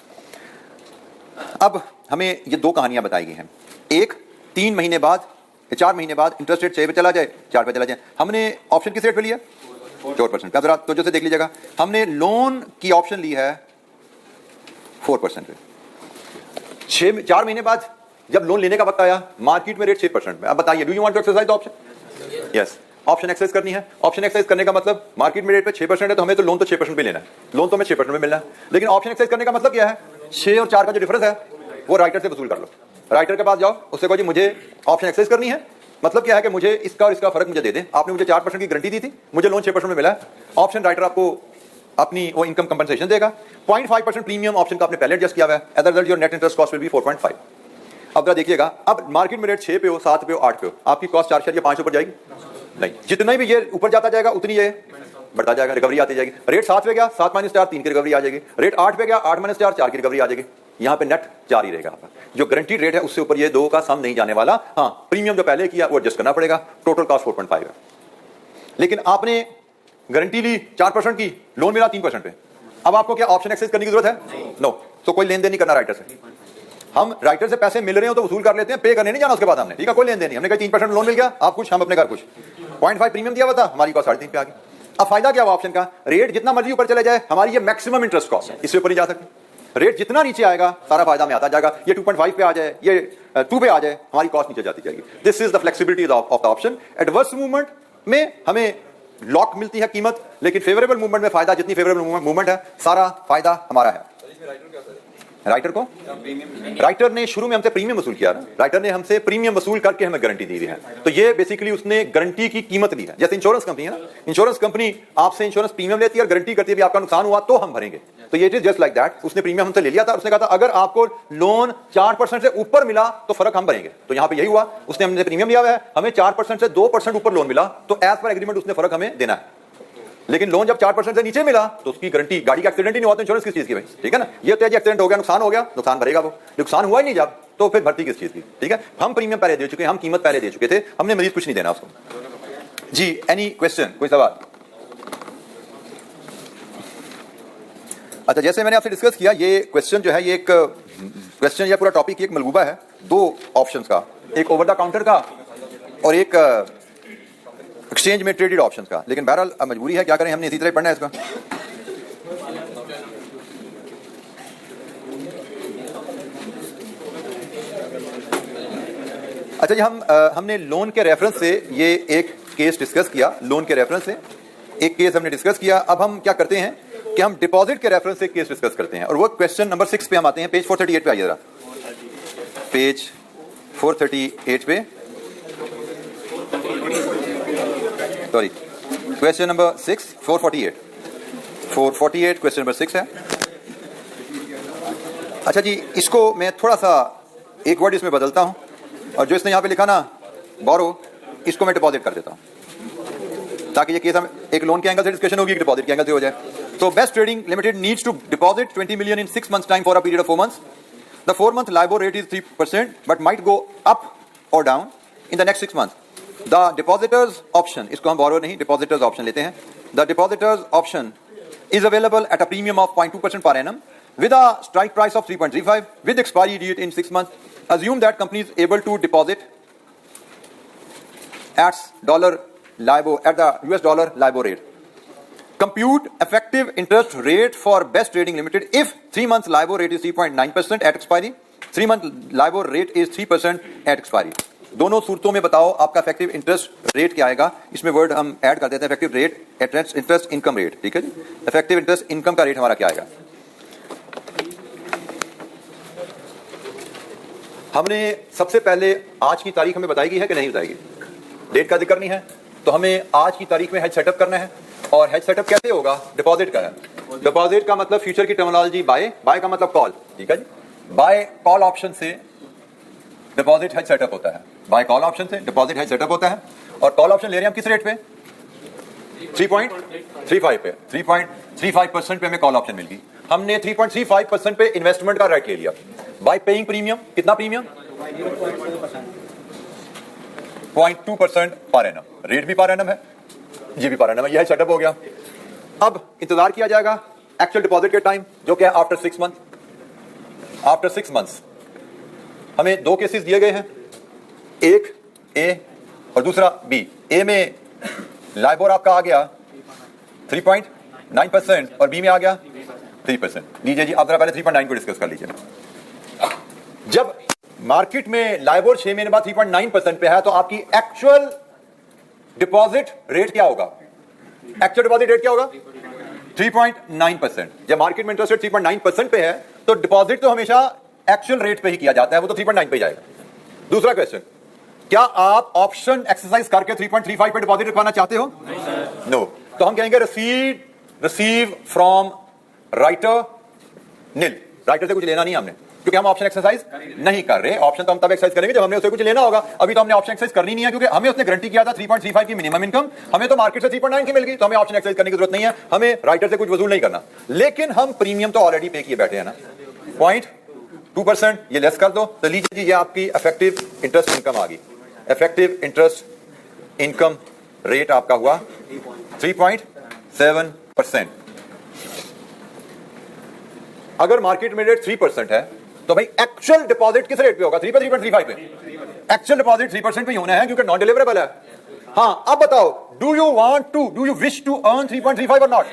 अब हमें ये दो कहानियां बताई गई हैं, एक 3 महीने बाद 4 महीने बाद इंटरेस्ट रेट 6 पे चला जाए, 4 पे चला जाए। हमने ऑप्शन किस रेट पे लिया 4%। अब जरा तो जैसे देख लीजिएगा, हमने लोन की ऑप्शन ली है 4% पे। 4 महीने बाद जब लोन लेने का वक्त आया, मार्केट में रेट 6% में। अब बताइए, do you want to exercise the option? Yes, option exercise करनी है। ऑप्शन एक्सरसाइज करने का मतलब मार्केट में रेट पे 6% है, तो हमें तो लोन तो 6% पे लेना है, लोन तो हमें 6% में मिलना है। लेकिन ऑप्शन एक्सरसाइज करने का मतलब क्या है, 6 और 4 का जो डिफरेंस है वो राइटर से वसूल कर लो। राइटर के पास जाओ, उससे कहो जी मुझे ऑप्शन एक्सरसाइज करनी है, मतलब क्या है कि मुझे इसका और इसका फर्क मुझे दे दें। आपने मुझे 4% की गारंटी दी थी, मुझे लोन 6% में मिला है। ऑप्शन राइटर आपको अपनी वो इनकम कंपनसेशन देगा। 0.5% प्रीमियम ऑप्शन का आपने पहले एडजस्ट किया हुआ है। As a result your net interest cost will be 4.5। अब जरा देखिएगा, अब मार्केट में रेट 6 पे हो, 7 पे हो, 8 पे हो, आपकी कॉस्ट 4 या 5 ऊपर जाएगी नहीं। जितना भी ये ऊपर जाता जाएगा उतनी ये बढ़ता जाएगा, रिकवरी आती जाएगी। रेट 7 पे गया, 7 - 4 3 की रिकवरी आ जाएगी। रेट 8 पे गया, 8 - 4 4 की रिकवरी आ जाएगी। यहाँ पे नेट 4 ही रहेगा। जो गारंटीड रेट है उससे ऊपर ये 2 का सम नहीं जाने वाला। हाँ, प्रीमियम जो पहले किया वो एडजस्ट करना पड़ेगा। टोटल कॉस्ट 4.5 है। लेकिन आपने गारंटी ली 4% की, लोन मिला 3% पे। अब आपको क्या ऑप्शन एक्सेस करने की जरूरत है? नो। तो कोई लेन देन नहीं करना राइटर से। हम राइटर से पैसे मिल रहे हो तो वसूल कर लेते हैं, पे करने नहीं जाना उसके बाद हमने, ठीक है, कोई लेन देन नहीं। हमने कहा 3% लोन मिल गया, आप कुछ हम अपने घर कुछ। 0.5 प्रीमियम दिया हुआ था, हमारी कॉस्ट 3.5 पे आ गई। अब फायदा क्या हुआ ऑप्शन का, रेट जितना मर्जी ऊपर चले जाए, हमारी ये मैक्सिमम इंटरेस्ट कॉस्ट है, इससे ऊपर नहीं जा सकती। रेट जितना नीचे आएगा सारा फायदा में आता जाएगा। ये 2.5 पे आ जाए, ये 2 पे आ जाए, हमारी कॉस्ट नीचे जाती जाएगी। This is the flexibility of the option. Adverse movement में हमें लॉक मिलती है कीमत, लेकिन फेवरेबल मूवमेंट में फायदा, जितनी फेवरेबल मूवमेंट है सारा फायदा हमारा है। राइटर को, राइटर ने शुरू में हमसे प्रीमियम वसूल किया। राइटर ने हमसे प्रीमियम वसूल करके हमें गारंटी दी है। तो ये बेसिकली उसने गारंटी की कीमत ली है। जैसे इंश्योरेंस कंपनी है ना, इंश्योरेंस कंपनी आपसे इंश्योरेंस प्रीमियम लेती है और गारंटी करती है भी आपका नुकसान हुआ तो हम भरेंगे। तो ये it is just like that. उसने प्रीमियम हमसे ले लिया था, उसने कहा था अगर आपको लोन 4% से ऊपर मिला तो फर्क हम भरेंगे। तो यहाँ पे यही हुआ, उसने हमने प्रीमियम लिया हुआ है, हमें 4% से 2% ऊपर लोन मिला, तो एज पर एग्रीमेंट उसने फर्क हमें देना है। लेकिन लोन जब 4% से नीचे मिला तो उसकी गारंटी, गाड़ी का एक्सीडेंट ही नहीं हुआ तो इंश्योरेंस किस चीज की भाई, ठीक है ना। ये तो एक्सीडेंट हो गया, नुकसान हो गया, नुकसान भरेगा वो। नुकसान हुआ ही नहीं जब, तो फिर भर्ती किस चीज की, ठीक है। हम प्रीमियम पहले दे चुके हैं, हम कीमत पहले दे चुके थे, हमने मजीद कुछ नहीं देना उसको। जी, एनी क्वेश्चन, कोई सवाल? अच्छा, जैसे मैंने आपसे डिस्कस किया, ये क्वेश्चन जो है, ये एक क्वेश्चन या पूरा टॉपिक एक मलगूबा है 2 ऑप्शंस का, एक ओवर द काउंटर का और एक एक्सचेंज में ट्रेडेड ऑप्शंस का। लेकिन बहरहाल मजबूरी है, क्या करें, हमने इसी तरह पढ़ना है इसका। अच्छा जी, हमने लोन के रेफरेंस से ये एक केस डिस्कस किया। लोन के रेफरेंस से एक केस हमने डिस्कस किया। अब हम क्या करते हैं कि हम डिपॉजिट के रेफरेंस से एक केस डिस्कस करते हैं, और वो क्वेश्चन नंबर 6 पे हम आते हैं। पेज 438 पे आइए जरा, पेज 438 पे, sorry, question number 6, 448 question number 6 है। अच्छा जी, इसको मैं थोड़ा सा एक वर्ड इसमें बदलता हूं, और जो इसने यहां पे लिखा ना बोरो, इसको मैं डिपॉजिट कर देता हूं, ताकि ये केस हम एक लोन के एंगल से डिस्कशन होगी, डिपॉजिट के एंगल से हो जाए। तो best trading limited needs to deposit 20 million in 6 months time for a period of 4 months। The 4 month LIBOR rate is 3%, but might go up or down in the next 6 months. The depositors option, इसको हम borrower नहीं, depositors option लेते हैं। The depositors option is available at a premium of 0.2% per annum with a strike price of 3.35 with expiry date in 6 months. Assume that company is able to deposit at the US dollar LIBOR rate. Compute effective interest rate for Best Trading Limited if 3 months LIBOR rate is 3.9% at expiry, 3 month LIBOR rate is 3% at expiry. दोनों सूरतों में बताओ आपका effective interest rate क्या आएगा। इसमें word हम add कर देते हैं, effective rate, interest income rate, ठीक है जी। इफेक्टिव इंटरेस्ट इनकम का रेट हमारा क्या आएगा। हमने सबसे पहले आज की तारीख हमें बताई गई है कि नहीं बताएगी, डेट का जिक्र नहीं है, तो हमें आज की तारीख में हेज सेटअप करना है। और हेज सेटअप कैसे होगा, डिपॉजिट का है। डिपॉजिट का मतलब फ्यूचर की टर्मिनोलॉजी बाय का मतलब कॉल, ठीक है जी। बाय कॉल ऑप्शन से डिपॉजिट हेज सेटअप होता है, बाय कॉल ऑप्शन से डिपॉजिट हेज सेटअप होता है। और कॉल ऑप्शन ले रहे हैं हम किस रेट पे, 3.35 पे, 3.35% पे हमें कॉल ऑप्शन मिल गई। हमने 3.35% पे इन्वेस्टमेंट का राइट ले लिया बाय पेइंग प्रीमियम। कितना प्रीमियम, 0.2% पर एनम, रेट भी पर एनम है, ये भी पर एनम है, यह सेटअप हो गया। अब इंतजार किया जाएगा एक्चुअल डिपॉजिट के टाइम, जो क्या आफ्टर 6 मंथ। आफ्टर 6 मंथ्स हमें दो केसेस दिए गए हैं, एक ए और दूसरा बी। ए में लाइबोर आपका आ गया 3.9% और बी में आ गया 3%। लीजिए जी, आप जरा पहले 3.9 को डिस्कस कर लीजिए। जब मार्केट में लाइबोर 6 महीने बाद 3.9% पे है, तो आपकी एक्चुअल डिपॉजिट रेट क्या होगा, एक्चुअल डिपॉजिट रेट क्या होगा, 3.9%। जब मार्केट में इंटरेस्ट रेट 3.9% पे है, तो डिपॉजिट तो हमेशा एक्चुअल रेट पे ही किया जाता है, वो तो 3.9 पे जाएगा। दूसरा क्वेश्चन, क्या आप ऑप्शन एक्सरसाइज करके 3.35 पे डिपॉजिट रखवाना चाहते हो, नो। तो हम कहेंगे receive from writer nil, writer से कुछ लेना नहीं हमने, क्योंकि हम ऑप्शन एक्सरसाइज नहीं कर रहे। ऑप्शन तो हम तब एक्सरसाइज करेंगे जब हमने उसे कुछ लेना होगा। अभी तो हमने ऑप्शन एक्सरसाइज करनी नहीं है, क्योंकि हमें उसने गारंटी किया था 3.35 की मिनिमम इनकम, हमें तो मार्केट से 3.9 की मिल गई, तो हमें ऑप्शन एक्सरसाइज करने की जरूरत नहीं है, हमें राइटर से कुछ वसूल नहीं करना। लेकिन हम प्रीमियम तो ऑलरेडी पे किए बैठे हैं ना, 0.2%, ये लेस कर दो। तो लीजिए जी, ये आपकी इफेक्टिव इंटरेस्ट इनकम आ गई। इफेक्टिव इंटरेस्ट इनकम रेट आपका हुआ 3.7%। अगर मार्केट में रेट 3% है, तो भाई एक्चुअल डिपॉजिट किस रेट पे होगा, 3 पे, 3.35 पे। एक्चुअल डिपॉजिट 3% पे ही होना है, क्योंकि नॉन डिलीवरेबल है। हाँ, अब बताओ, do you wish to earn 3.35 और नॉट।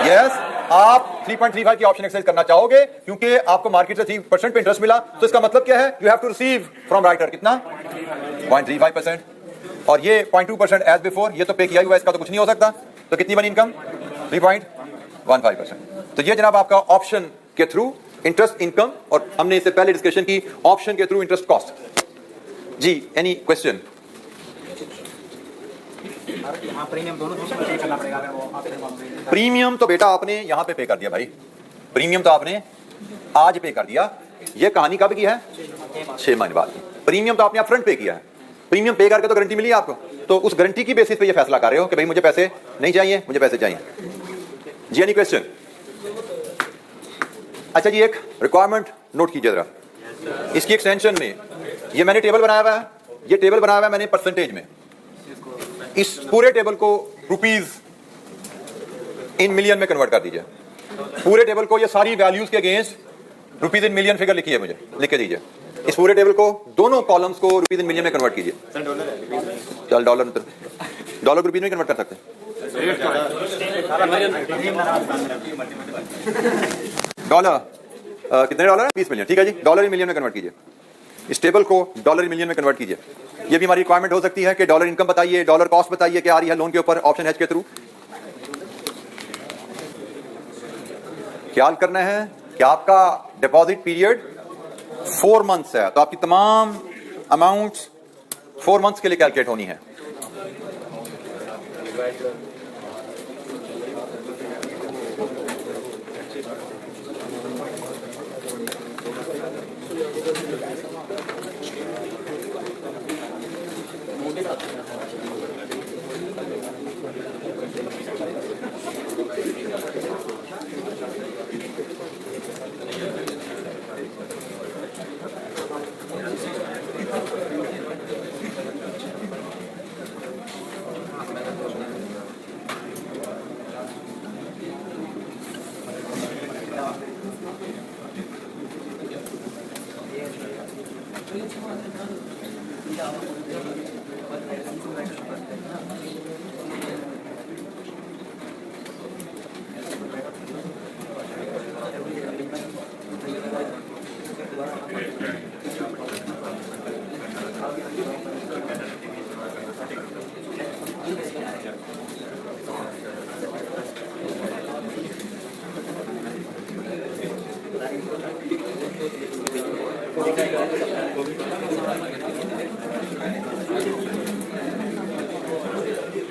यस, आप 3.35 की ऑप्शन एक्सरसाइज करना चाहोगे, क्योंकि आपको मार्केट से 3% पे इंटरेस्ट मिला। तो इसका मतलब क्या है, you have to receive from writer कितना, 0.35%। और ये 0.2% एज बिफोर, ये तो पे किया हुआ, इसका तो कुछ नहीं हो सकता। तो कितनी बनी इनकम, 3.15%। तो ये जनाब आपका ऑप्शन के थ्रू इंटरेस्ट इनकम, और हमने इससे पहले डिस्कशन की ऑप्शन के थ्रू इंटरेस्ट कॉस्ट। जी, एनी क्वेश्चन। प्रीमियम तो बेटा आपने यहां पे कर दिया भाई, प्रीमियम तो आपने आज पे कर दिया। ये कहानी कब की है, 6 महीने बाद की। प्रीमियम तो आपने अपफ्रंट पे किया है, प्रीमियम पे करके तो गारंटी मिली है आपको, तो उस गारंटी की बेसिस पे ये फैसला कर रहे हो कि भाई मुझे पैसे नहीं चाहिए, मुझे पैसे चाहिए। जी, एनी क्वेश्चन। अच्छा जी, एक रिक्वायरमेंट नोट कीजिए जरा, इसकी एक्सटेंशन में ये मैंने टेबल बनाया हुआ है, ये टेबल बनाया हुआ है मैंने परसेंटेज में। इस पूरे टेबल को रुपीज इन मिलियन में कन्वर्ट कर दीजिए। पूरे टेबल को, ये सारी वैल्यूज के against rupees in million figure लिखिए, मुझे लिख के दीजिए। इस पूरे टेबल को, दोनों कॉलम्स को रुपीज इन मिलियन में कन्वर्ट कीजिए। चल, डॉलर को रुपीज में कन्वर्ट कर सकते हैं। डॉलर कितने डॉलर है, 20 मिलियन, ठीक है जी। डॉलर इन मिलियन में कन्वर्ट कीजिए, इस टेबल को डॉलर इन मिलियन में कन्वर्ट कीजिए। ये भी हमारी रिक्वायरमेंट हो सकती है कि डॉलर इनकम बताइए, डॉलर कॉस्ट बताइए क्या आ रही है लोन के ऊपर ऑप्शन हेज के थ्रू। ख्याल करना है कि आपका डिपॉजिट पीरियड 4 मंथ्स है, तो आपकी तमाम अमाउंट्स 4 मंथ्स के लिए कैलकुलेट होनी है।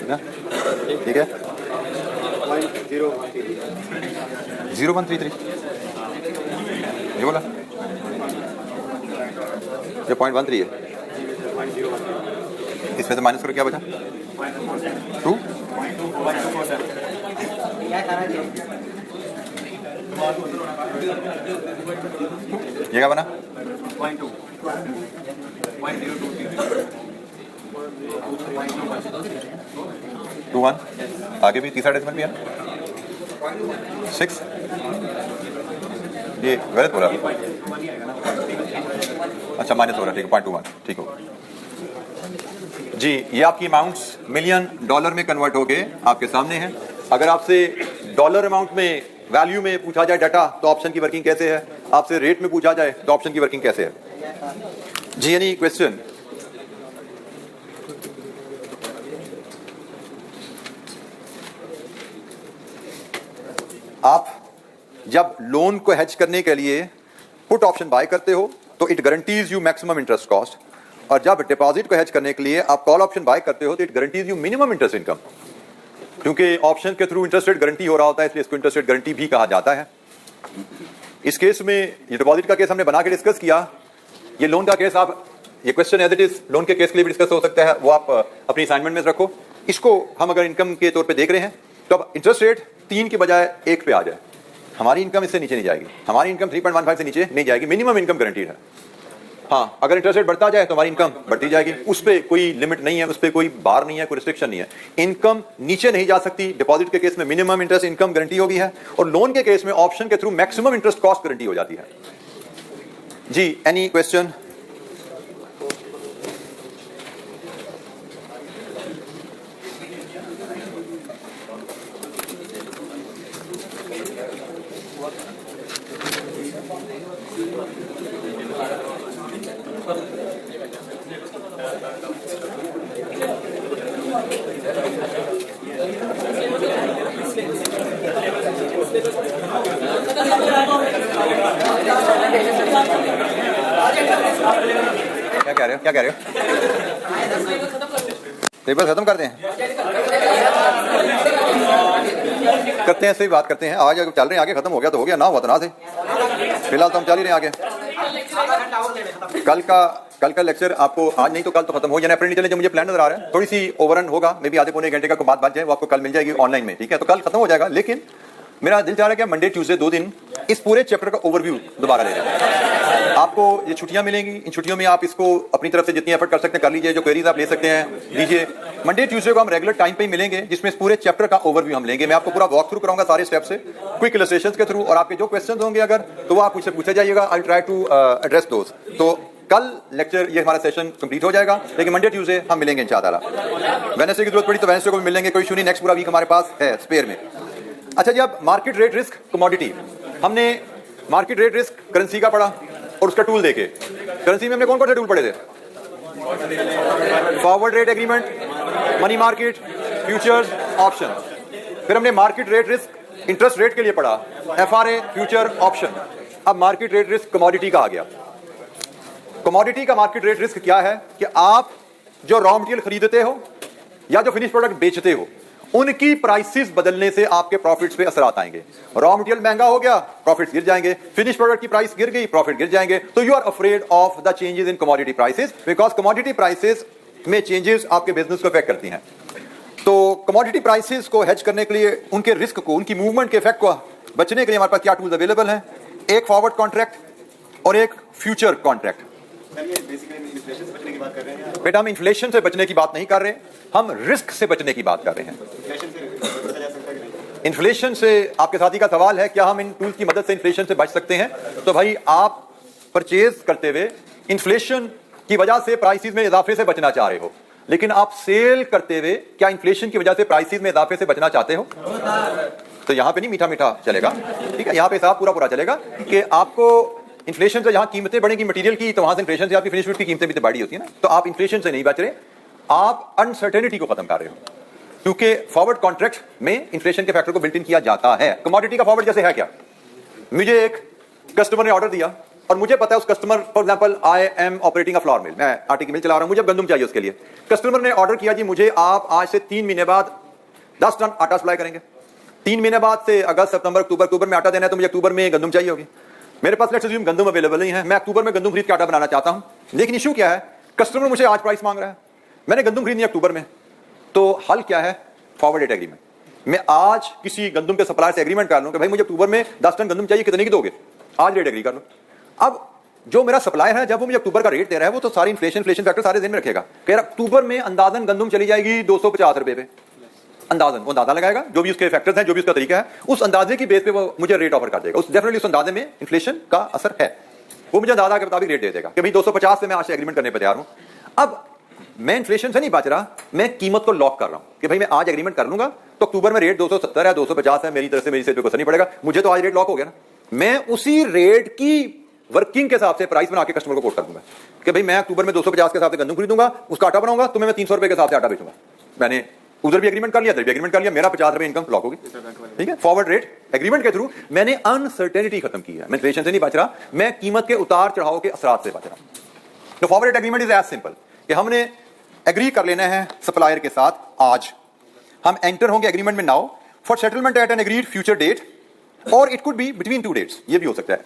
ना, ठीक है 0133 ये बोला, ये 0.13 है, इसमें से माइनस करो क्या बचा 2, ये क्या बना 21, आगे भी तीसरा डेसिमल भी है 6, ये गलत हो रहा है, अच्छा माइनस हो रहा है, ठीक है 0.21, ठीक हो जी। ये आपकी अमाउंट्स मिलियन डॉलर में कन्वर्ट हो गए आपके सामने हैं। अगर आपसे डॉलर अमाउंट में वैल्यू में पूछा जाए डाटा तो ऑप्शन की वर्किंग कैसे है, आपसे रेट में पूछा जाए तो ऑप्शन की वर्किंग कैसे है जी। Any question? आप जब लोन को हेज करने के लिए पुट ऑप्शन बाय करते हो तो it guarantees you maximum interest cost, और जब डिपॉजिट को हेज करने के लिए आप कॉल ऑप्शन बाय करते हो तो it guarantees you minimum interest income. क्योंकि ऑप्शन के थ्रू इंटरेस्ट रेट गारंटी हो रहा होता है इसलिए इसको इंटरेस्ट रेट गारंटी भी कहा जाता है। इस केस में ये डिपॉजिट का केस हमने बना के डिस्कस किया, ये लोन का केस आप ये question as it is loan के केस के लिए भी डिस्कस हो सकता है, वो आप अपनी असाइनमेंट में रखो। इसको हम अगर इनकम के तौर पे देख रहे हैं तो अब इंटरेस्ट रेट 3 की बजाय 1 पे आ जाए, हमारी इनकम इससे नीचे नहीं जाएगी, हमारी इनकम 3.15 से नीचे नहीं जाएगी, मिनिमम इनकम गारंटीड है। हाँ, अगर इंटरेस्ट रेट बढ़ता जाए तो हमारी इनकम बढ़ती जाएगी, उस पर कोई लिमिट नहीं है, उस पर कोई बार नहीं है, कोई रिस्ट्रिक्शन नहीं है। इनकम नीचे नहीं जा सकती। डिपॉजिट के केस में मिनिमम इंटरेस्ट इनकम गारंटी होगी है, और लोन के केस में ऑप्शन के through maximum interest cost guarantee हो जाती है जी। Any question? क्या कह रहे हो? टेबल खत्म कर दें? करते हैं, सही बात करते हैं। आगे चल रहे हैं, आगे खत्म हो गया तो हो गया, ना हुआ तो ना थे। फिलहाल तो हम चल ही रहे हैं आगे। कल का लेक्चर आपको आज नहीं तो कल तो खत्म हो जाना है। नहीं चले, जो मुझे प्लान नजर आ रहा है थोड़ी सी ओवररन होगा, मे बी आधे पौने घंटे का कोई बात बच जाए, वो आपको कल मिल जाएगी ऑनलाइन में, ठीक है? तो कल खत्म हो जाएगा, लेकिन मेरा दिल चाह रहा है कि मंडे ट्यूसडे 2 दिन इस पूरे चैप्टर का ओवरव्यू दोबारा ले जाए। आपको ये छुट्टियां मिलेंगी, इन छुट्टियों में आप इसको अपनी तरफ से जितनी एफर्ट कर सकते हैं कर लीजिए, जो क्वेरीज आप ले सकते हैं लीजिए। मंडे ट्यूसडे को हम रेगुलर टाइम पे ही मिलेंगे, जिसमें इस पूरे चैप्टर का ओवरव्यू हम लेंगे। मैं आपको पूरा वॉक थ्रू कराऊंगा सारे स्टेप से, क्विक इलस्ट्रेशंस के थ्रू, और आपके जो क्वेश्चंस होंगे अगर तो वो आप मुझसे पूछे जाइएगा। आई ट्राई टू एड्रेस दोस। तो कल लेक्चर ये हमारा सेशन कंप्लीट हो जाएगा, लेकिन मंडे ट्यूसडे हम मिलेंगे इंशाअल्लाह। वेडनेसडे की जरूरत पड़ी तो वेडनेसडे को भी मिलेंगे, कोई इशू नहीं। नेक्स्ट पूरा वीक हमारे पास है स्पेयर में। अच्छा जी, अब मार्केट रेट रिस्क कमोडिटी, हमने मार्केट रेट रिस्क करेंसी का पढ़ा और उसका टूल देखे। करेंसी में हमने कौन कौन से टूल पढ़े थे? Forward rate agreement, money market, futures, option. फिर हमने market rate risk interest rate के लिए पढ़ा, FRA, फ्यूचर, ऑप्शन। अब मार्केट रेट रिस्क कमोडिटी का आ गया। कमोडिटी का मार्केट रेट रिस्क क्या है कि आप जो रॉ मटेरियल खरीदते हो या जो फिनिश प्रोडक्ट बेचते हो, उनकी प्राइसेस बदलने से आपके प्रॉफिट्स पे असरात आएंगे। रॉ मटेरियल महंगा हो गया, प्रॉफिट्स गिर जाएंगे। फिनिश प्रोडक्ट की प्राइस गिर गई, प्रॉफिट गिर जाएंगे। तो you are afraid of the changes in commodity prices, because commodity prices में चेंजेस आपके बिजनेस को इफेक्ट करती हैं। तो कमोडिटी प्राइसेस को हेज करने के लिए, उनके रिस्क को, उनकी मूवमेंट के इफेक्ट को बचने के लिए हमारे पास क्या टूल्स अवेलेबल हैं? एक फॉरवर्ड कॉन्ट्रैक्ट और एक फ्यूचर कॉन्ट्रैक्ट। बेटा, हम इन्फ्लेशन से बचने की बात नहीं कर रहे, हम रिस्क से बचने की बात कर रहे हैं। इन्फ्लेशन से आपके साथी का सवाल है क्या हम इन टूल्स की मदद से इन्फ्लेशन से बच सकते हैं? तो भाई, आप परचेज करते हुए इन्फ्लेशन की वजह से प्राइसेस में इजाफे से बचना चाह रहे हो, लेकिन आप सेल करते हुए क्या इन्फ्लेशन की वजह से प्राइसेस में इजाफे से बचना चाहते हो? तो यहां पे नहीं मीठा मीठा चलेगा, ठीक है? यहां पे साफ पूरा पूरा चलेगा कि आपको इन्फ्लेशन से, जहां कीमतें बढ़ेगी मटेरियल की, तो वहां से इन्फ्लेशन से आपकी फिनिश गुड्स की कीमतें भी तो बढ़ी होती है ना। तो आप इन्फ्लेशन से नहीं बच रहे, आप अनसर्टेनिटी को खत्म कर रहे हो, क्योंकि फॉरवर्ड कॉन्ट्रैक्ट में इन्फ्लेशन के फैक्टर को बिल्ट इन किया जाता है। कमोडिटी का फॉरवर्ड जैसे है क्या? मुझे एक कस्टमर ने ऑर्डर दिया और मुझे पता है उस customer, for example I am operating a flour mill, मैं आटे की मिल चला रहा हूं, मुझे गंदम चाहिए उसके लिए। कस्टमर ने ऑर्डर किया जी मुझे आप आज से 3 महीने बाद 10 टन आटा सप्लाई करेंगे। 3 महीने बाद से अगस्त सितंबर अक्टूबर में आटा देना है, तो मुझे अक्टूबर में गंदम चाहिए होगी। मेरे पास लेट्स अज्यूम गंदम अवेलेबल नहीं है, मैं अक्टूबर में गंदम खरीद के आटा बनाना चाहता हूं, लेकिन इशू क्या है, कस्टमर मुझे आज प्राइस मांग रहा है, मैंने गंदम खरीदनी है अक्टूबर में, तो हल क्या है, फॉरवर्ड रेट एग्रीमेंट। मैं आज किसी गंदम के सप्लायर से एग्रीमेंट कर लूं कि भाई मुझे अक्टूबर में 10 टन गंदम चाहिए, कितने की दोगे, आज रेट एग्री कर लो। अब जो मेरा सप्लायर है जब वो मुझे अक्टूबर का रेट दे रहा है, वो तो सारी इन्फ्लेशन फैक्टर सारे दिन में रखेगा कि यार अक्टूबर में अंदाजन गंदम चली जाएगी 250 रुपए पे, अंदाजन वो अंदाजा लगाएगा, जो भी उसके फैक्टर्स हैं, जो भी उसका तरीका है, उस अंदाजे की बेस पे वो मुझे रेट ऑफर कर देगा। उस डेफिनेटली उस अंदाजे में इन्फ्लेशन का असर है, वो मुझे अंदाजा के मुताबिक रेट दे देगा कि भाई 250 से मैं आज से एग्रीमेंट करने पर तैयार हूं। अब मैं इन्फ्लेशन से नहीं बच रहा, मैं कीमत को लॉक कर रहा हूं कि भाई मैं आज एग्रीमेंट कर लूंगा तो अक्टूबर में रेट 270 है, 250 है, मेरी तरफ से मेरी सेट पे कुछ नहीं पड़ेगा, मुझे तो आज रेट लॉक हो गया ना। मैं उसी रेट की वर्किंग के हिसाब से प्राइस बना के कस्टमर को कोट कर दूंगा कि भाई मैं अक्टूबर में 250 के हिसाब से गंदम खरीदूंगा, उसका आटा बनाऊंगा, तुम्हें मैं 300 रुपए के हिसाब से आटा बेचूंगा। मैंने उधर भी एग्रीमेंट कर लिया, इधर भी एग्रीमेंट कर लिया, मेरा 50 रुपए इनकम लॉक होगी। ठीक है, फॉरवर्ड रेट एग्रीमेंट के थ्रू मैंने अनसर्टेनिटी खत्म की है, मैं इन्फ्लेशन से नहीं बच रहा, मैं कीमत के उतार चढ़ाव के असरात से बच रहा हूं। तो forward rate agreement is as simple कि हमने एग्री कर लेना है सप्लायर के साथ, आज हम एंटर होंगे एग्रीमेंट में now for settlement at an agreed future date, और it could be between 2 dates, ये भी हो सकता है।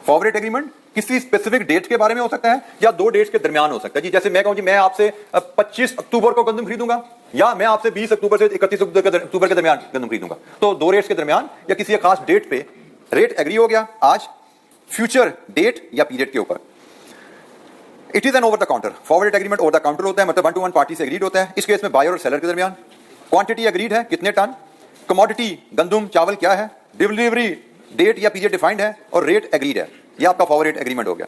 फॉरवर्ड रेट एग्रीमेंट किसी स्पेसिफिक डेट के बारे में हो सकता है या 2 डेट्स के दरमियान हो सकता है जी। जैसे मैं कहूं जी मैं आपसे 25 अक्टूबर को गंदम खरीदूंगा, या मैं आपसे 20 अक्टूबर से 31 अक्टूबर के दरमियान गंदम खरीदूंगा, तो 2 रेट्स के दरमियान या किसी खास डेट पे रेट एग्री हो गया आज, फ्यूचर डेट या पीरियड के ऊपर। It is an over the counter, forward rate agreement over the counter होता है, मतलब 1 to 1 पार्टी से एग्रीड होता है। इस केस में बायर और सेलर के दरमियान क्वांटिटी एग्रीड है, कितने टन, कमोडिटी गंदम चावल क्या है, डिलीवरी डेट या पीरियड डिफाइंड है, और रेट एग्रीड है, ये आपका फॉरवर्ड रेट एग्रीमेंट हो गया।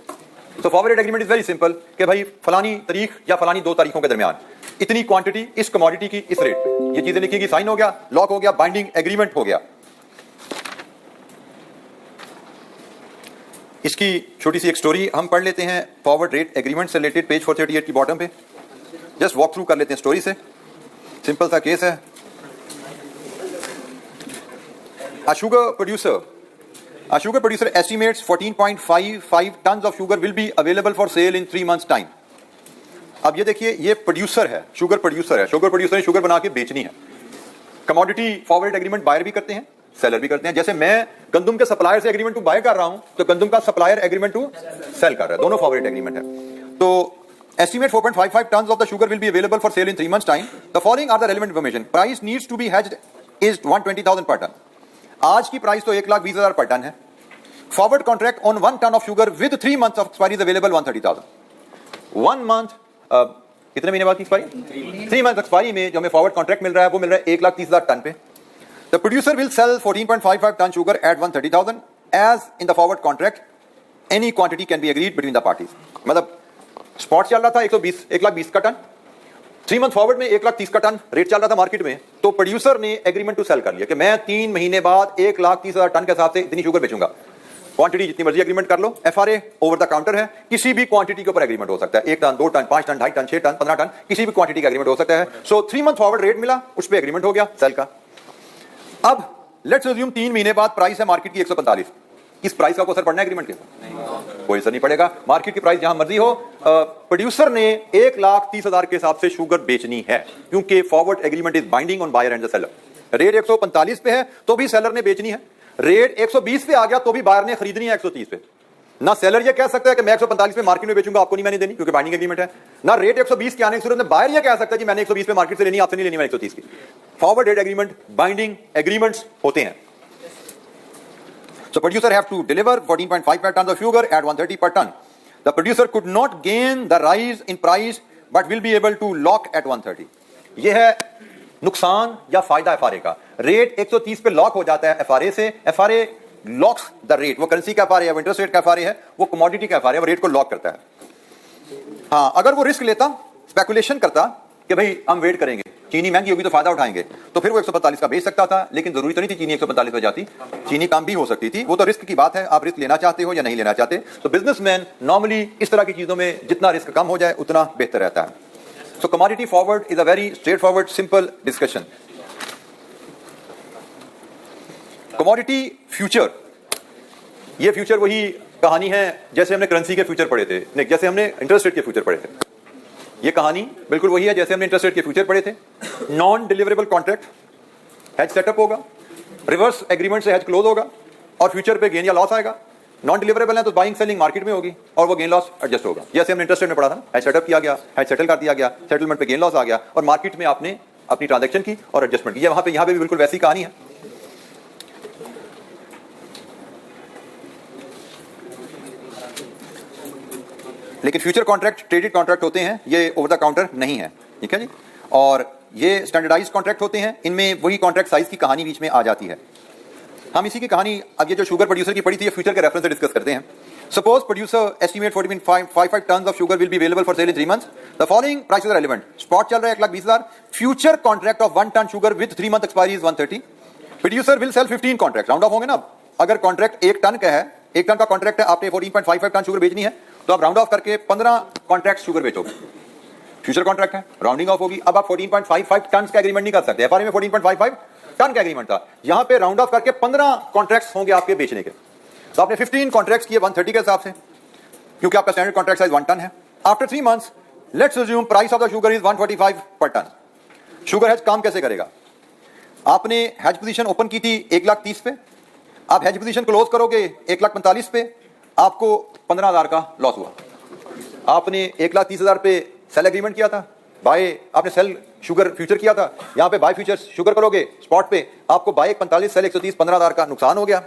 तो forward rate agreement is very simple कि भाई फलानी तारीख या फलानी 2 तारीखों के दरमियान इतनी क्वांटिटी इस कमोडिटी की इस रेट पे, ये चीजें लिखी, साइन हो गया, लॉक हो गया, बाइंडिंग एग्रीमेंट हो गया। इसकी छोटी सी एक स्टोरी हम पढ़ लेते हैं फॉरवर्ड रेट एग्रीमेंट से रिलेटेड, पेज 438 की बॉटम पे, जस्ट वॉक थ्रू कर लेते हैं स्टोरी से। सिंपल सा केस है, A sugar producer estimates 14.55 tons of sugar will be available for sale in 3 months time. अब ये देखिए, ये प्रोड्यूसर है, शुगर प्रोड्यूसर है, शुगर प्रोड्यूसर ने शुगर बना के बेचनी है। कमोडिटी फॉरवर्ड एग्रीमेंट बायर भी करते हैं, सेलर भी करते हैं। जैसे मैं गंदम के सप्लायर से एग्रीमेंट टू बाय कर रहा हूं, तो गंदम का सप्लायर एग्रीमेंट टू सेल कर रहा है, दोनों फॉरवर्ड एग्रीमेंट है। तो estimate 4.55 tons of the sugar will be available for sale in 3 months time. The following are the relevant information. Price needs to be hedged is 120,000 per ton. आज की price तो 1,20,000 पर टन है। Forward contract on 1 ton of sugar with 3 months of expiry is available 130,000। 1 month कितने महीने बाद की expiry, 3 months expiry में जो हमें फॉरवर्ड कॉन्ट्रैक्ट मिल रहा है वो मिल रहा है 1,30,000 टन पे। The producer will sell 14.55 ton sugar at 130,000 as in the forward contract any quantity can be agreed between the parties. मतलब स्पॉट चल रहा था 1,20,000 का टन, 3 month फॉरवर्ड में 1,30,000 का टन रेट चल रहा था मार्केट में, तो प्रोड्यूसर ने एग्रीमेंट टू सेल कर लिया कि मैं 3 महीने बाद 1,30,000 टन के हिसाब से इतनी शुगर बेचूंगा। क्वांटिटी जितनी मर्जी एग्रीमेंट कर लो, एफआरए ओवर द काउंटर है, किसी भी क्वांटिटी के ऊपर एग्रीमेंट हो सकता है, 1 ton 2 ton 5 ton 2.5 ton 6 ton 15 ton, किसी भी क्वांटिटी का एग्रीमेंट हो सकता है। सो 3 month फॉरवर्ड रेट मिला, उस पर एग्रीमेंट हो गया सेल का। अब लेट्स अज्यूम 3 महीने बाद प्राइस है मार्केट की 145, इस प्राइस का कोई असर पड़ना है एग्रीमेंट के ऊपर? कोई असर नहीं पड़ेगा, मार्केट की प्राइस जहां मर्जी हो, प्रोड्यूसर ने 1,30,000 के हिसाब से शुगर बेचनी है, क्योंकि forward agreement is binding on buyer and the seller. Rate 145 पे है तो भी सेलर ने बेचनी है, रेट 120 पे आ गया तो भी बायर ने खरीदनी है 130 पे। ना सेलर ये कह सकता है कि मैं 145 पे मार्केट में बेचूंगा, आपको नहीं मैंने देनी, क्योंकि बाइंडिंग एग्रीमेंट है। ना रेट 120 के आने की सूरत में बायर ये कह सकता है कि मैंने 120 पे मार्केट से लेनी, आपसे नहीं लेनी, मैं 130 की। Forward rate agreement binding agreements होते हैं। So producer have to deliver 14.55 tons of sugar at 130 per ton. The producer could not gain the rise in price but will be able to lock at 130. ये है नुकसान या फायदा FRA का। Rate 130 पे lock हो जाता है एफआरए से, एफआरए लॉक्स द रेट, वो करेंसी का एफआरए है, वो इंटरेस्ट रेट का एफआरए है, वो कमोडिटी का एफआरए है, वो रेट को लॉक करता है। हाँ, अगर वो रिस्क लेता, स्पेकुलेशन करता कि भाई हम वेट करेंगे, चीनी महंगी होगी तो फायदा उठाएंगे, तो फिर वो 145 का बेच सकता था, लेकिन जरूरी तो नहीं थी चीनी 145 पे जाती, चीनी कम भी हो सकती थी। वो तो रिस्क की बात है, आप रिस्क लेना चाहते हो या नहीं लेना चाहते। तो बिजनेसमैन नॉर्मली इस तरह की चीजों में जितना रिस्क कम हो जाए उतना बेहतर रहता है। So commodity forward is a very straight forward simple discussion. Commodity future, ये फ्यूचर वही कहानी है जैसे हमने करेंसी के फ्यूचर पढ़े थे, नहीं जैसे हमने इंटरेस्ट रेट के फ्यूचर पढ़े थे। ये कहानी बिल्कुल वही है जैसे हमने इंटरेस्ट रेट के फ्यूचर पढ़े थे। Non deliverable contract, has setup होगा, रिवर्स एग्रीमेंट से हैज क्लोज होगा और फ्यूचर पे गेन या लॉस आएगा। नॉन डिलीवरेबल है तो बाइंग सेलिंग मार्केट में होगी और वो गेन लॉस एडजस्ट होगा। जैसे हमने इंटरेस्ट रेट में पढ़ा था, हैज सेटअप किया गया, हैज सेटल कर दिया गया, सेटलमेंट पे गेन लॉस आ गया और मार्केट में आपने अपनी ट्रांजैक्शन की और एडजस्टमेंट की। वहां पे यहां पे भी बिल्कुल वैसी कहानी है। लेकिन फ्यूचर कॉन्ट्रैक्ट ट्रेडेड कॉन्ट्रैक्ट होते हैं, ये ओवर द काउंटर नहीं है, ठीक है जी। और ये स्टैंडर्डाइज कॉन्ट्रैक्ट होते हैं, इनमें वही कॉन्ट्रैक्ट साइज की कहानी बीच में आ जाती है। हम इसी की कहानी अब ये जो शुगर प्रोड्यूसर की पड़ी थी, ये फ्यूचर के रेफरेंस से डिस्कस करते हैं। Suppose producer estimate 14.55 ton of sugar will be available for sale in 3 months. The following prices are relevant. Spot चल रहा है 1,20,000। Future contract of 1 ton sugar with 3 month expiry is 130। Producer will sell 15 contract. Round off होंगे ना। अगर contract 1 ton का है, 1 ton का contract है, आपने 14.55 टन शुगर बेचनी है, तो आप राउंड ऑफ करके 15 कॉन्ट्रैक्ट शुगर बेचोगे। फ्यूचर कॉन्ट्रैक्ट है, राउंडिंग ऑफ होगी। अब आप 14.55 टन का एग्रीमेंट नहीं कर सकते। एफआरए में 14.55 टन का एग्रीमेंट था, यहां पे राउंड ऑफ करके 15 कॉन्ट्रैक्ट्स होंगे आपके बेचने के। तो आपने 15 कॉन्ट्रैक्ट्स किए 130 के हिसाब से, क्योंकि आपका स्टैंडर्ड कॉन्ट्रैक्ट साइज 1 टन है। After 3 months let's assume price of the sugar is 145 पर टन। शुगर हेज काम कैसे करेगा? आपने हेज पोजीशन ओपन की थी 1,30,000 पे, आप हेज पोजीशन क्लोज करोगे 1,45,000 पे, आपको 15,000 का लॉस हुआ। आपने 1,30,000 पे सेल एग्रीमेंट किया था, बाय आपने सेल शुगर फ्यूचर किया था, यहां पे बाय फ्यूचर शुगर करोगे स्पॉट पे, आपको बाय 145 सेल 130, 15,000 का नुकसान हो गया।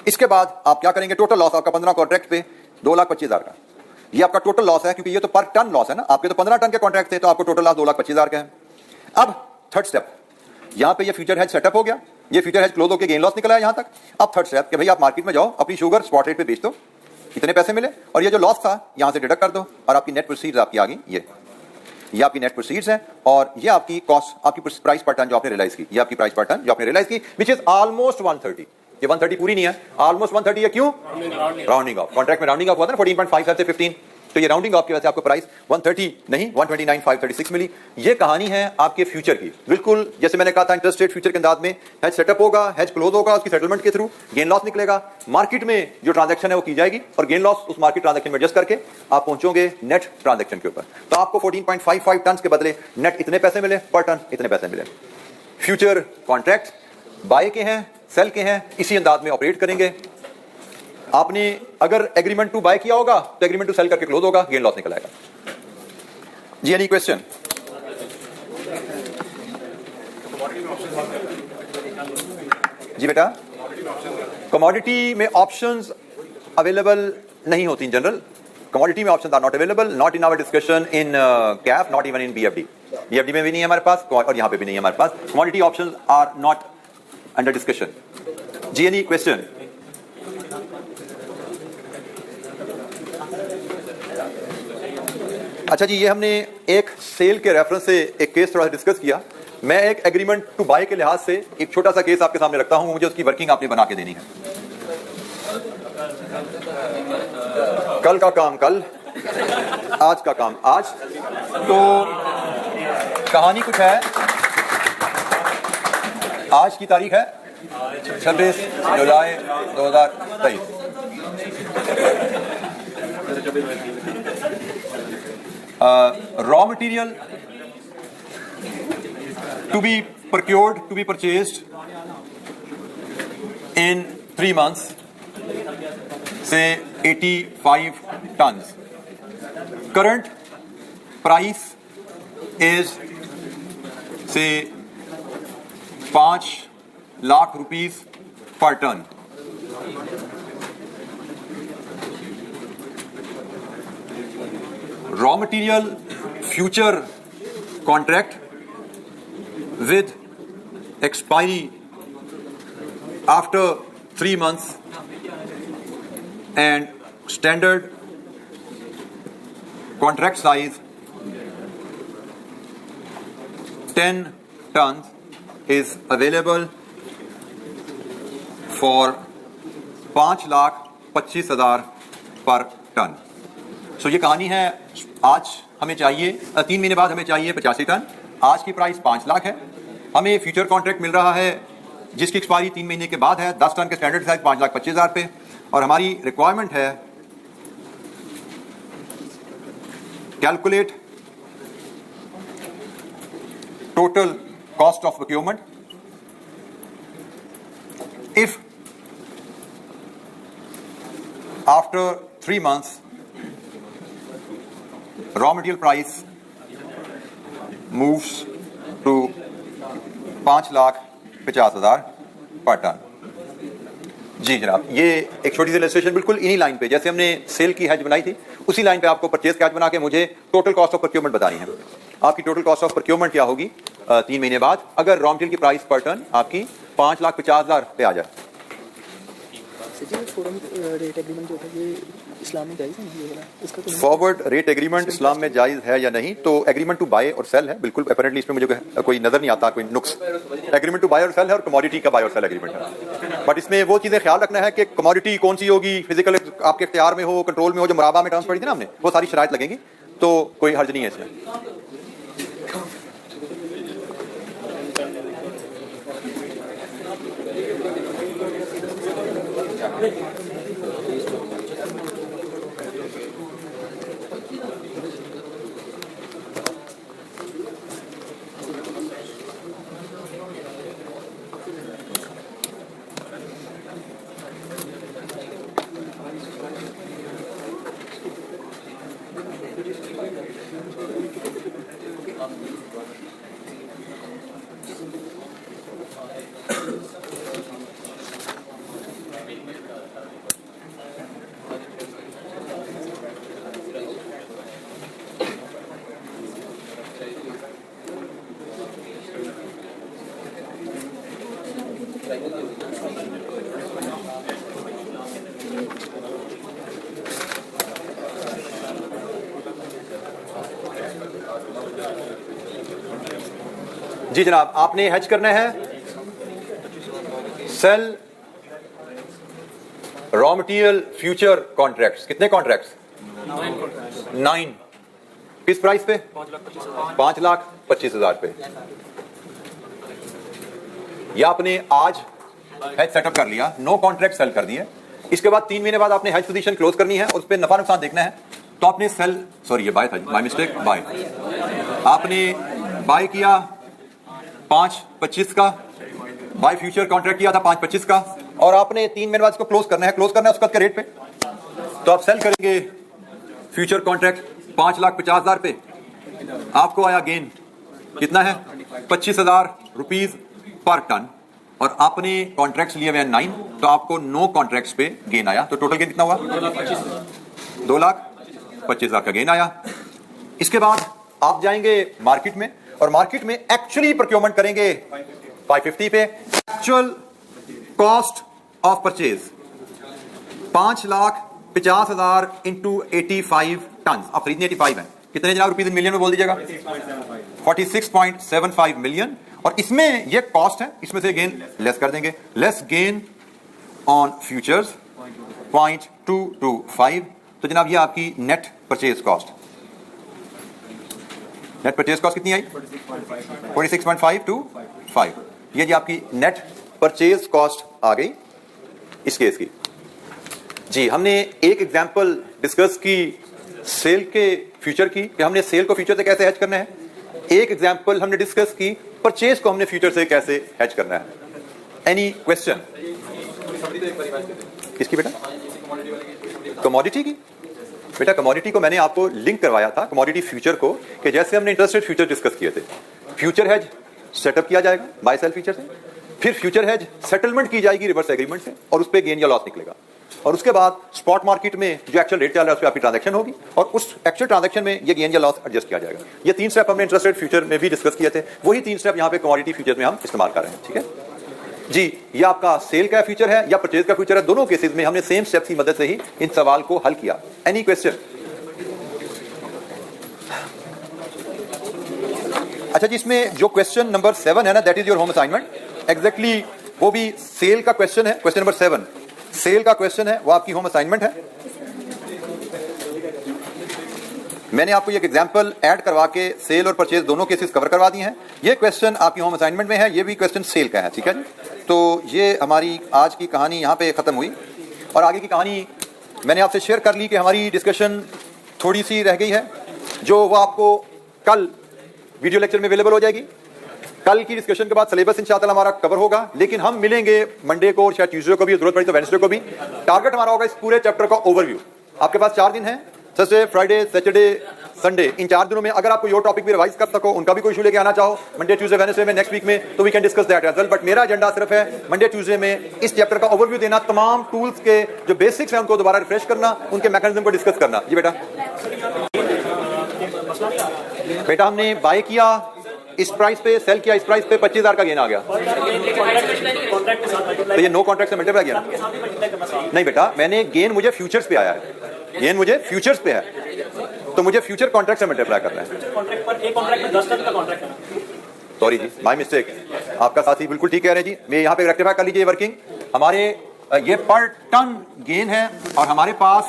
इसके बाद आप क्या करेंगे? टोटल लॉस आपका 15 कॉन्ट्रैक्ट पे 2,25,000 का। ये आपका टोटल लॉस है, क्योंकि ये तो पर टन लॉस है ना। आपके तो 15 टन के कॉन्ट्रैक्ट थे, तो आपको टोटल लॉस 2,25,000 का है। अब थर्ड स्टेप, यहां पे ये फ्यूचर हेज सेटअप हो गया, ये फ्यूचर हेज क्लोज होकर गेन लॉस निकला है यहां तक। अब थर्ड स्टेप कि भाई आप मार्केट में जाओ, अपनी शुगर स्पॉट रेट पे बेच दो, कितने पैसे मिले, और ये जो लॉस था यहां से डिडक्ट कर दो, और आपकी नेट प्रोसीड्स आपकी आ गई। ये आपकी नेट प्रोसीड्स है, और ये आपकी कॉस्ट, आपकी प्राइस पर टन जो आपने रियलाइज की, ये आपकी प्राइस पर टन जो आपने रियलाइज की, विच इज ऑलमोस्ट 130। ये 130 पूरी नहीं है, ऑलमोस्ट 130 है। क्यों? Rounding off. कॉन्ट्रैक्ट में राउंडिंग ऑफ हुआ था ना 14.5 से 15, तो ये राउंडिंग ऑफ की वजह से आपको प्राइस 130 नहीं 129,536 मिली। ये कहानी है आपके फ्यूचर की, बिल्कुल जैसे मैंने कहा था इंटरेस्ट रेट फ्यूचर के अंदाज में। हेज सेटअप होगा, हेज क्लोज होगा, उसकी सेटलमेंट के थ्रू गेन लॉस निकलेगा, मार्केट में जो ट्रांजैक्शन है वो की जाएगी, और गेन लॉस उस मार्केट ट्रांजैक्शन में एडजस्ट करके आप पहुंचोगे नेट ट्रांजैक्शन के ऊपर। तो आपको 14.55 टन के बदले नेट इतने पैसे मिले, पर टन इतने पैसे मिले। फ्यूचर कॉन्ट्रैक्ट बाय के हैं, सेल के हैं, इसी अंदाज में ऑपरेट करेंगे। आपने अगर एग्रीमेंट टू बाय किया होगा तो एग्रीमेंट टू सेल करके क्लोज होगा, गेन लॉस निकल आएगा। जी एनी क्वेश्चन? जी बेटा, कमोडिटी में ऑप्शंस अवेलेबल नहीं होती इन जनरल। कमोडिटी में options are not available, not in our discussion in CAP, not even in BFD. BFD में भी नहीं है हमारे पास, और यहां पे भी नहीं है हमारे पास। Commodity options are not under discussion. जी एनी क्वेश्चन? अच्छा जी, ये हमने एक सेल के रेफरेंस से एक केस थोड़ा सा डिस्कस किया। मैं एक एग्रीमेंट टू बाय के लिहाज से एक छोटा सा केस आपके सामने रखता हूं, मुझे उसकी वर्किंग आपने बना के देनी है। कल का काम कल, आज का काम आज। तो कहानी कुछ है, आज की तारीख है 26 जुलाई 2023। Raw material to be procured, to be purchased in 3 months, say 85 tons. Current price is say 5 lakh rupees per ton. Raw material future contract with expiry after 3 months and standard contract size 10 tons is available for 5,25,000 पर ton. सो ये कहानी है। आज हमें चाहिए 3 महीने बाद हमें चाहिए 85 टन। आज की प्राइस 5 लाख है। हमें फ्यूचर कॉन्ट्रैक्ट मिल रहा है जिसकी एक्सपायरी 3 महीने के बाद है, 10 टन के स्टैंडर्ड साइज 5,25,000 पे, और हमारी रिक्वायरमेंट है calculate total cost of procurement if after 3 months raw material price moves to 5,50,000 पर टन। जी जनाब, ये एक छोटी सी इलस्ट्रेशन बिल्कुल इन्हीं लाइन पे, जैसे हमने सेल की हैज बनाई थी उसी लाइन पे आपको परचेज की हैज बना के मुझे टोटल कॉस्ट ऑफ प्रोक्योरमेंट बतानी है। आपकी टोटल कॉस्ट ऑफ प्रोक्योरमेंट क्या होगी 3 महीने बाद, अगर रॉ मटेरियल की प्राइस पर टन आपकी 5,50,000 पे आ जाए। फॉरवर्ड रेट एग्रीमेंट इस्लाम में जायज़ है या नहीं? तो एग्रीमेंट टू बाय और सेल है, बिल्कुल अपैरेंटली इसमें मुझे कोई नजर नहीं आता कोई नुक्स। एग्रीमेंट टू बाय और सेल है और कमोडिटी का बाय और सेल एग्रीमेंट है, बट इसमें वो चीजें ख्याल रखना है कि कमोडिटी कौन सी होगी, फिजिकल आपके इख्तियार में हो, कंट्रोल में हो, जो मुराबा में टर्म्स पढ़ी थी ना हमने, वो सारी शराइत लगेंगी, तो कोई हर्ज नहीं है इसमें। जी जनाब, आपने हेज करना है sell raw material future contracts. कितने कॉन्ट्रैक्ट्स? 9। किस प्राइस पे? 5,25,000 पे। या आपने आज हेज सेटअप कर लिया, 9 कॉन्ट्रैक्ट सेल कर दिए, इसके बाद 3 महीने बाद आपने हेज पोजीशन क्लोज करनी है और उस पर नफा नुकसान देखना है, तो आपने सेल, सॉरी ये बाय था, माय मिस्टेक, बाय। आपने बाय किया 5.25 का, बाय फ्यूचर कॉन्ट्रैक्ट किया था 5.25 का, और आपने 3 महीने बाद इसको क्लोज करना है उसके बाद के रेट पे, तो आप सेल करेंगे फ्यूचर कॉन्ट्रैक्ट 5,50,000 पे। आपको आया गेन कितना है? 25,000 रुपीज पर टन, और आपने कॉन्ट्रैक्ट्स लिए हुए हैं 9, तो आपको 9 कॉन्ट्रैक्ट्स पे गेन आया, तो टोटल गेन कितना हुआ? 2,25,000 का गेन आया। इसके बाद आप जाएंगे मार्केट में, और मार्केट में एक्चुअली प्रोक्योरमेंट करेंगे 550 पे। Actual cost of purchase 5,50,000 into 85 ton. आप खरीदने 85 है, कितने जनाब रुपीज मिलियन में बोल दीजिएगा? 46.75 मिलियन, और इसमें ये कॉस्ट है, इसमें से गेन लेस कर देंगे। लेस गेन ऑन फ्यूचर्स 0.225, तो जनाब ये आपकी net purchase cost. Net purchase cost कितनी आई? 46.525। ये जी आपकी नेट परचेज कॉस्ट आ गई इस केस की। जी, हमने एक एग्जांपल डिस्कस की सेल के फ्यूचर की, कि हमने सेल को फ्यूचर से कैसे हेज करना है। एक एग्जांपल हमने डिस्कस की परचेज को हमने फ्यूचर से कैसे हेज करना है। Any question? किसकी बेटा? कमोडिटी की। बेटा कमोडिटी को मैंने आपको लिंक करवाया था कमोडिटी फ्यूचर को, कि जैसे हमने इंटरेस्ट रेट फ्यूचर डिस्कस किए थे, फ्यूचर हेज सेटअप किया जाएगा बाय सेल फ्यूचर से, फिर फ्यूचर हेज सेटलमेंट की जाएगी रिवर्स एग्रीमेंट से, और उस पर गेन या लॉस निकलेगा, और उसके बाद स्पॉट मार्केट में जो एक्चुअल रेट चल रहा है उस पर आपकी ट्रांजैक्शन होगी, और उस एक्चुअल ट्रांजैक्शन में ये गेन या लॉस एडजस्ट किया जाएगा। ये 3 स्टेप हमने इंटरेस्ट रेट फ्यूचर में भी डिस्कस किए थे, वही 3 स्टेप यहाँ पे कमोडिटी फ्यूचर में हम इस्तेमाल कर रहे हैं। ठीक है जी, ये आपका सेल का फ्यूचर है या परचेज का फ्यूचर है, दोनों केसेस में हमने सेम स्टेप्स की मदद से ही इन सवाल को हल किया। Any question? अच्छा जी, इसमें जो क्वेश्चन नंबर 7 है ना, that is your home assignment. Exactly वो भी सेल का क्वेश्चन है, क्वेश्चन नंबर 7 सेल का क्वेश्चन है, वो आपकी होम असाइनमेंट है। मैंने आपको एक एग्जांपल ऐड करवा के सेल और परचेज दोनों केसेस कवर करवा दिए हैं। ये क्वेश्चन आपकी होम असाइनमेंट में है, ये भी क्वेश्चन सेल का है। ठीक है जी, तो ये हमारी आज की कहानी यहाँ पे खत्म हुई, और आगे की कहानी मैंने आपसे शेयर कर ली कि हमारी डिस्कशन थोड़ी सी रह गई है। जो वो आपको कल वीडियो लेक्चर में अवेलेबल हो जाएगी। कल की डिस्कशन के बाद सिलेबस इंशाअल्लाह हमारा कवर होगा, लेकिन हम मिलेंगे मंडे को और शायद ट्यूसडे को भी, जरूरत पड़ी तो वेडनेसडे को भी। टारगेट हमारा होगा इस पूरे चैप्टर का ओवरव्यू। आपके पास 4 दिन है, थर्सडे, फ्राइडे, सैटरडे, संडे। इन 4 दिनों में अगर आप कोई और टॉपिक भी रिवाइज कर सको, उनका भी कोई इशू लेके आना चाहो मंडे, ट्यूसडे, वेडनेसडे में, नेक्स्ट वीक में, तो we can discuss that as well. But मेरा एजेंडा सिर्फ है मंडे ट्यूसडे में इस चैप्टर का ओवरव्यू देना, तमाम टूल्स के जो बेसिक्स हैं उनको दोबारा रिफ्रेश करना, उनके मैकेनिज्म को डिस्कस करना। जी बेटा हमने बाय किया इस प्राइस पे, सेल किया इस प्राइस पे, 25,000 का गेन आ गया। तो ये नो कॉन्ट्रैक्ट से मल्टीप्लाई किया? नहीं बेटा, मैंने गेन मुझे फ्यूचर्स पे आया है, गेन मुझे फ्यूचर्स पे है, तो मुझे फ्यूचर कॉन्ट्रैक्ट से मल्टीप्लाई करना है। सॉरी जी, माय मिस्टेक। आपका साथी बिल्कुल ठीक कह रहे हैं जी। मैं यहाँ पे रेक्टिफाई कर लीजिए वर्किंग। हमारे ये पर टन गेन है और हमारे पास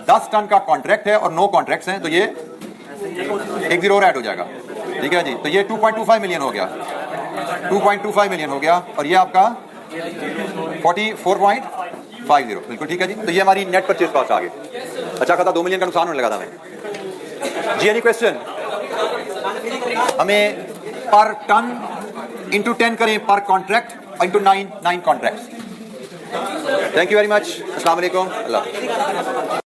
10 टन का कॉन्ट्रैक्ट है और 9 कॉन्ट्रैक्ट्स हैं, तो ये 1 0 और ऐड हो जाएगा। ठीक है जी, तो ये 2.25 मिलियन हो गया, 2.25 मिलियन हो गया, और ये आपका 44.50। बिल्कुल ठीक है जी। तो ये हमारी नेट परचेज कॉस्ट आ गई। अच्छा खासा 2 मिलियन का नुकसान होने लगा था हमें जी। Any question? हमें पर टन इंटू 10 करें, पर contract into 9 contract. Thank you very much. अस्सलाम वालेकुम। अल्लाह।